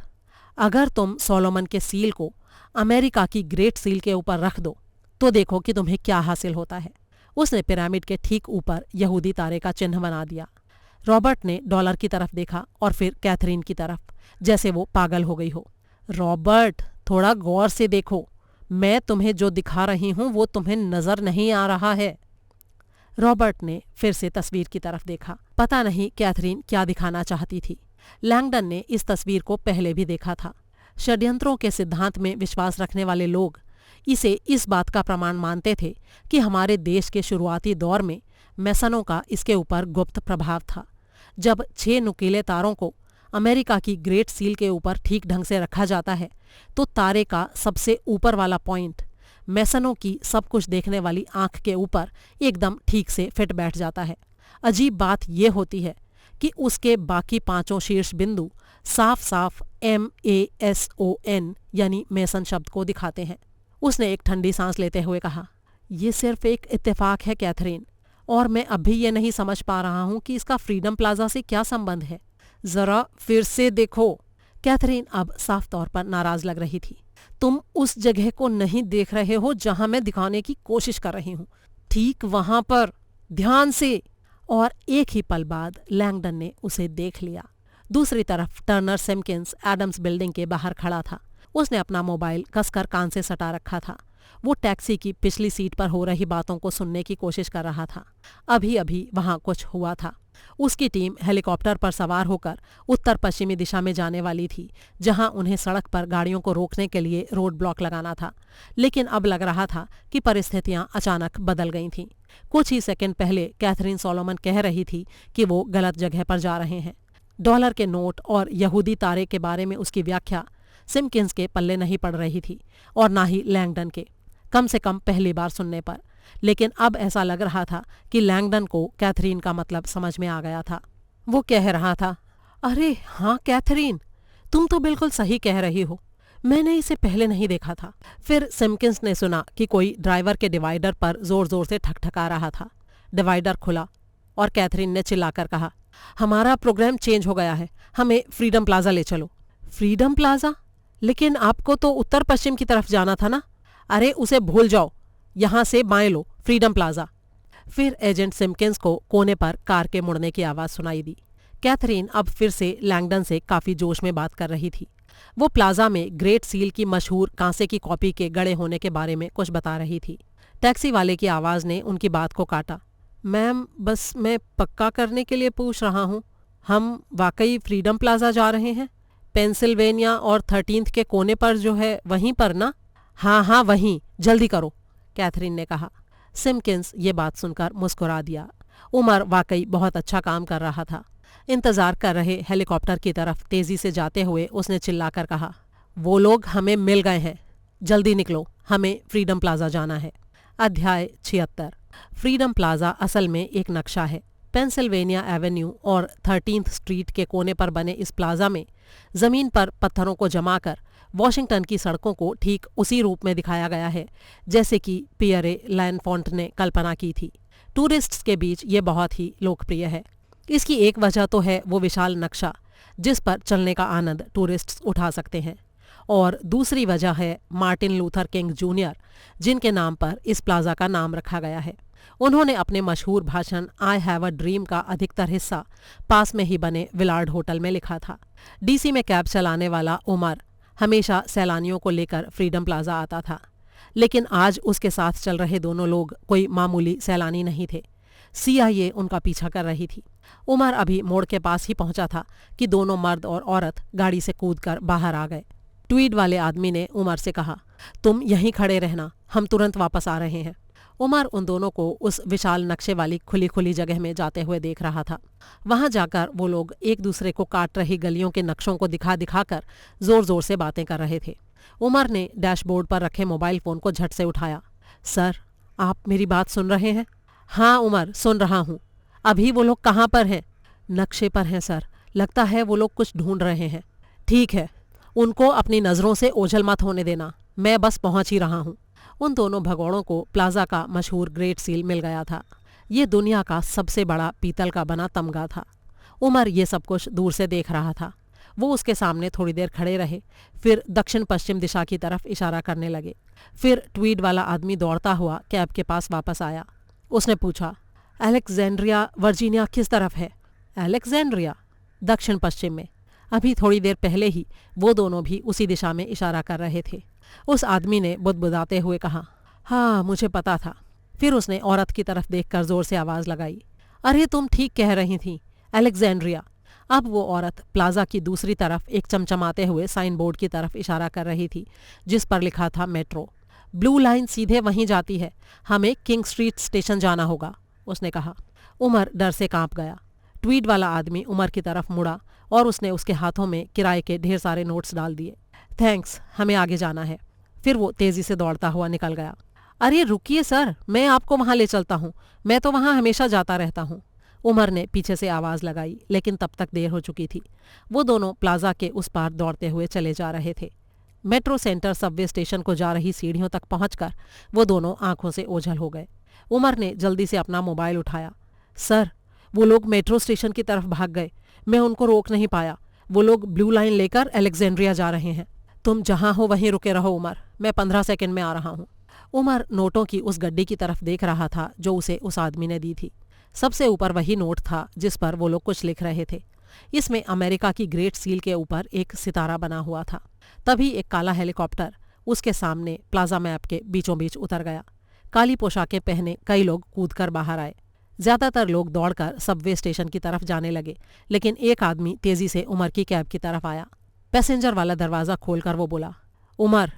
अगर तुम सोलोमन के सील को अमेरिका की ग्रेट सील के ऊपर रख दो तो देखो कि तुम्हें क्या हासिल होता है। उसने पिरामिड के ठीक ऊपर यहूदी तारे का चिन्ह बना दिया। रॉबर्ट ने डॉलर की तरफ देखा और फिर कैथरीन की तरफ, जैसे वो पागल हो गई हो। रॉबर्ट, थोड़ा गौर से देखो, मैं तुम्हें जो दिखा रही हूं वो तुम्हें नजर नहीं आ रहा है। रॉबर्ट ने फिर से तस्वीर की तरफ देखा। पता नहीं कैथरीन क्या दिखाना चाहती थी। लैंगडन ने इस तस्वीर को पहले भी देखा था। षड्यंत्रों के सिद्धांत में विश्वास रखने वाले लोग इसे इस बात का प्रमाण मानते थे कि हमारे देश के शुरुआती दौर में मैसनों का इसके ऊपर गुप्त प्रभाव था। जब 6 नुकीले तारों को अमेरिका की ग्रेट सील के ऊपर ठीक ढंग से रखा जाता है तो तारे का सबसे ऊपर वाला पॉइंट मैसनों की सब कुछ देखने वाली आंख के ऊपर एकदम ठीक से फिट बैठ जाता है। अजीब बात यह होती है कि उसके बाकी 5 शीर्ष बिंदु साफ साफ MASON यानी मेसन शब्द को दिखाते हैं। उसने एक ठंडी सांस लेते हुए कहा, यह सिर्फ एक इत्तेफाक है कैथरीन, और मैं अब भी ये नहीं समझ पा रहा हूं कि इसका फ्रीडम प्लाजा से क्या संबंध है। जरा फिर से देखो। कैथरीन अब साफ तौर पर नाराज लग रही थी। तुम उस जगह को नहीं देख रहे हो जहां मैं दिखाने की कोशिश कर रही हूं, ठीक वहां पर, ध्यान से। और एक ही पल बाद लैंगडन ने उसे देख लिया। दूसरी तरफ टर्नर सिम्किंस एडम्स बिल्डिंग के बाहर खड़ा था। उसने अपना मोबाइल कसकर कान से सटा रखा था। वो टैक्सी की पिछली सीट पर हो रही बातों को सुनने की कोशिश कर रहा था। अभी अभी वहां कुछ हुआ था। उसकी टीम हेलीकॉप्टर पर सवार होकर उत्तर पश्चिमी दिशा में जाने वाली थी, जहां उन्हें सड़क पर गाड़ियों को रोकने के लिए रोड ब्लॉक लगाना था। लेकिन अब लग रहा था कि परिस्थितियां अचानक बदल गई थीं। कुछ ही सेकंड पहले कैथरीन सोलोमन कह रही थी कि वो गलत जगह पर जा रहे हैं। डॉलर के नोट और यहूदी तारे के बारे में उसकी व्याख्या सिम्किंस के पल्ले नहीं पड़ रही थी, और ना ही लैंगडन के, कम से कम पहली बार सुनने पर। लेकिन अब ऐसा लग रहा था कि लैंगडन को कैथरीन का मतलब समझ में आ गया था। वो कह रहा था, अरे हाँ कैथरीन, तुम तो बिल्कुल सही कह रही हो, मैंने इसे पहले नहीं देखा था। फिर सिम्किंस ने सुना कि कोई ड्राइवर के डिवाइडर पर जोर जोर से ठकठका रहा था। डिवाइडर खुला और कैथरीन ने चिल्लाकर कहा, हमारा प्रोग्राम चेंज हो गया है, हमें फ्रीडम प्लाजा ले चलो। Freedom plaza? लेकिन आपको तो उत्तर पश्चिम की तरफ जाना था ना। अरे उसे भूल जाओ, यहां से बाएं लो, फ्रीडम प्लाजा। फिर एजेंट सिम्किंस को कोने पर कार के मुड़ने की आवाज सुनाई दी। कैथरीन अब फिर से लैंगडन से काफी जोश में बात कर रही थी। वो प्लाजा में ग्रेट सील की मशहूर कांसे की कॉपी के गड़े होने के बारे में कुछ बता रही थी। टैक्सी वाले की आवाज ने उनकी बात को काटा। मैम, बस मैं पक्का करने के लिए पूछ रहा हूँ, हम वाकई फ्रीडम प्लाजा जा रहे हैं? पेंसिल्वेनिया और 13th के कोने पर जो है, वहीं पर ना? हाँ हाँ वहीं, जल्दी करो, कैथरीन ने कहा। सिम्किंस ये बात सुनकर मुस्कुरा दिया। उमर वाकई बहुत अच्छा काम कर रहा था। इंतजार कर रहे हेलीकॉप्टर की तरफ तेजी से जाते हुए उसने चिल्लाकर कहा, वो लोग हमें मिल गए हैं, जल्दी निकलो, हमें फ्रीडम प्लाजा जाना है। अध्याय 76। फ्रीडम प्लाजा असल में एक नक्शा है। पेंसिल्वेनिया एवेन्यू और 13th स्ट्रीट के कोने पर बने इस प्लाजा में जमीन पर पत्थरों को जमाकर वॉशिंगटन की सड़कों को ठीक उसी रूप में दिखाया गया है जैसे कि पियरे लैनफोंट ने कल्पना की थी। टूरिस्ट्स के बीच ये बहुत ही लोकप्रिय है। इसकी एक वजह तो है वो विशाल नक्शा जिस पर चलने का आनंद टूरिस्ट्स उठा सकते हैं, और दूसरी वजह है मार्टिन लूथर किंग जूनियर, जिनके नाम पर इस प्लाजा का नाम रखा गया है। उन्होंने अपने मशहूर भाषण आई हैव अ ड्रीम का अधिकतर हिस्सा पास में ही बने विलार्ड होटल में लिखा था। DC में कैब चलाने वाला उमर हमेशा सैलानियों को लेकर फ्रीडम प्लाजा आता था, लेकिन आज उसके साथ चल रहे दोनों लोग कोई मामूली सैलानी नहीं थे। CIA उनका पीछा कर रही थी। उमर अभी मोड़ के पास ही पहुंचा था कि दोनों मर्द और औरत गाड़ी से कूदकर बाहर आ गए। ट्वीड वाले आदमी ने उमर से कहा, तुम यहीं खड़े रहना, हम तुरंत वापस आ रहे हैं। उमर उन दोनों को उस विशाल नक्शे वाली खुली खुली जगह में जाते हुए देख रहा था। वहां जाकर वो लोग एक दूसरे को काट रही गलियों के नक्शों को दिखा दिखाकर जोर जोर से बातें कर रहे थे। उमर ने डैशबोर्ड पर रखे मोबाइल फोन को झट से उठाया। सर, आप मेरी बात सुन रहे हैं? हाँ उमर, सुन रहा हूँ। अभी वो लोग कहाँ पर हैं? नक्शे पर हैं सर, लगता है वो लोग कुछ ढूंढ रहे हैं। ठीक है, उनको अपनी नज़रों से ओझल मत होने देना, मैं बस पहुंच ही रहा हूँ। उन दोनों भगोड़ों को प्लाजा का मशहूर ग्रेट सील मिल गया था। ये दुनिया का सबसे बड़ा पीतल का बना तमगा था। उमर ये सब कुछ दूर से देख रहा था। वो उसके सामने थोड़ी देर खड़े रहे, फिर दक्षिण पश्चिम दिशा की तरफ इशारा करने लगे। फिर ट्वीड वाला आदमी दौड़ता हुआ कैब के पास वापस आया। उसने पूछा, अलेक्जेंड्रिया वर्जीनिया किस तरफ है? अलेक्जेंड्रिया, दक्षिण पश्चिम में। अभी थोड़ी देर पहले ही वो दोनों भी उसी दिशा में इशारा कर रहे थे। उस आदमी ने बुदबुदाते हुए कहा, हाँ मुझे पता था। फिर उसने औरत की तरफ देखकर जोर से आवाज लगाई, अरे तुम ठीक कह रही थी, अलेक्जेंड्रिया। अब वो औरत प्लाजा की दूसरी तरफ एक चमचमाते हुए साइन बोर्ड की तरफ इशारा कर रही थी जिस पर लिखा था मेट्रो। ब्लू लाइन सीधे वहीं जाती है, हमें किंग स्ट्रीट स्टेशन जाना होगा, उसने कहा। उमर डर से कांप गया। ट्वीड वाला आदमी उमर की तरफ मुड़ा और उसने उसके हाथों में किराए के ढेर सारे नोट्स डाल दिए। थैंक्स, हमें आगे जाना है। फिर वो तेजी से दौड़ता हुआ निकल गया। अरे रुकिए सर, मैं आपको वहां ले चलता हूँ, मैं तो वहां हमेशा जाता रहता हूँ, उमर ने पीछे से आवाज लगाई, लेकिन तब तक देर हो चुकी थी। वो दोनों प्लाजा के उस पार दौड़ते हुए चले जा रहे थे। मेट्रो सेंटर सबवे स्टेशन को जा रही सीढ़ियों तक पहुंचकर वो दोनों आंखों से ओझल हो गए। उमर ने जल्दी से अपना मोबाइल उठाया। सर, वो लोग मेट्रो स्टेशन की तरफ भाग गए, मैं उनको रोक नहीं पाया। वो लोग ब्लू लाइन लेकर अलेक्जेंड्रिया जा रहे हैं। तुम जहां हो वहीं रुके रहो उमर, मैं 15 सेकंड में आ रहा हूँ। उमर नोटों की उस गड्डी की तरफ देख रहा था जो उसे उस आदमी ने दी थी। सबसे ऊपर वही नोट था जिस पर वो लोग कुछ लिख रहे थे। इसमें अमेरिका की ग्रेट सील के ऊपर एक सितारा बना हुआ था। तभी एक काला हेलीकॉप्टर उसके सामने प्लाजा मैप के बीचों बीच उतर गया। काली पोशाकें पहने कई लोग कूदकर बाहर आए। ज्यादातर लोग दौड़कर सबवे स्टेशन की तरफ जाने लगे, लेकिन एक आदमी तेजी से उमर की कैब की तरफ आया। पैसेंजर वाला दरवाज़ा खोलकर वो बोला, उमर,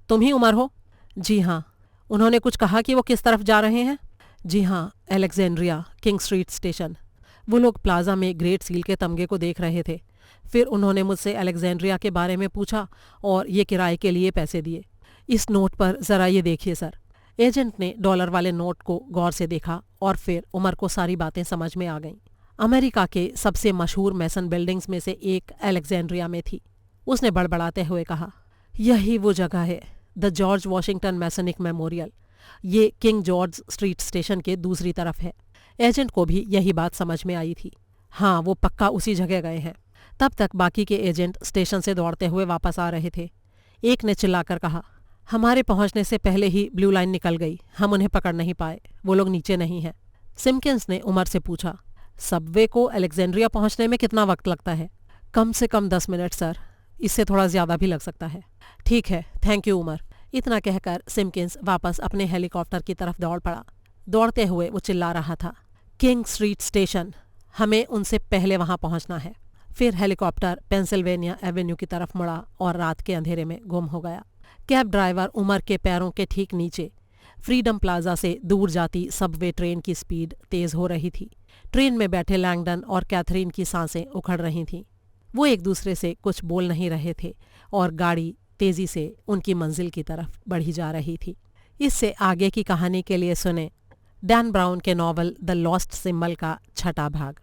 तुम ही उमर हो? जी हाँ। उन्होंने कुछ कहा कि वो किस तरफ जा रहे हैं? जी हाँ, अलेक्जेंड्रिया, किंग स्ट्रीट स्टेशन। वो लोग प्लाजा में ग्रेट सील के तमगे को देख रहे थे। फिर उन्होंने मुझसे अलेक्जेंड्रिया के बारे में पूछा और ये किराए के लिए पैसे दिए। इस नोट पर ज़रा ये देखिए सर। एजेंट ने डॉलर वाले नोट को गौर से देखा और फिर उमर को सारी बातें समझ में आ गईं। अमेरिका के सबसे मशहूर मैसन बिल्डिंग्स में से एक अलेक्जेंड्रिया में थी। उसने बड़बड़ाते हुए कहा, यही वो जगह है, द जॉर्ज वॉशिंगटन मैसनिक मेमोरियल। ये किंग जॉर्ज स्ट्रीट स्टेशन के दूसरी तरफ है। एजेंट को भी यही बात समझ में आई थी। हाँ, वो पक्का उसी जगह गए हैं। तब तक बाकी के एजेंट स्टेशन से दौड़ते हुए वापस आ रहे थे। एक ने चिल्लाकर कहा, हमारे पहुंचने से पहले ही ब्लू लाइन निकल गई, हम उन्हें पकड़ नहीं पाए, वो लोग नीचे नहीं हैं। सिम्किंस ने उमर से पूछा, सबवे को अलेक्जेंड्रिया पहुंचने में कितना वक्त लगता है? कम से कम 10 मिनट सर, इससे थोड़ा ज्यादा भी लग सकता है। ठीक है, थैंक यू उमर। इतना कहकर सिम्किंस वापस अपने हेलीकॉप्टर की तरफ दौड़ पड़ा। दौड़ते हुए वो चिल्ला रहा था, किंग स्ट्रीट स्टेशन, हमें उनसे पहले वहां पहुंचना है। फिर हेलीकॉप्टर पेंसिल्वेनिया एवेन्यू की तरफ मुड़ा और रात के अंधेरे में गुम हो गया। कैब ड्राइवर उमर के पैरों के ठीक नीचे फ्रीडम प्लाजा से दूर जाती सबवे ट्रेन की स्पीड तेज हो रही थी। ट्रेन में बैठे लैंगडन और कैथरीन की सांसें उखड़ रही थीं। वो एक दूसरे से कुछ बोल नहीं रहे थे और गाड़ी तेजी से उनकी मंजिल की तरफ बढ़ी जा रही थी। इससे आगे की कहानी के लिए सुने डैन ब्राउन के नॉवल द लॉस्ट सिंबल का 6ठा भाग।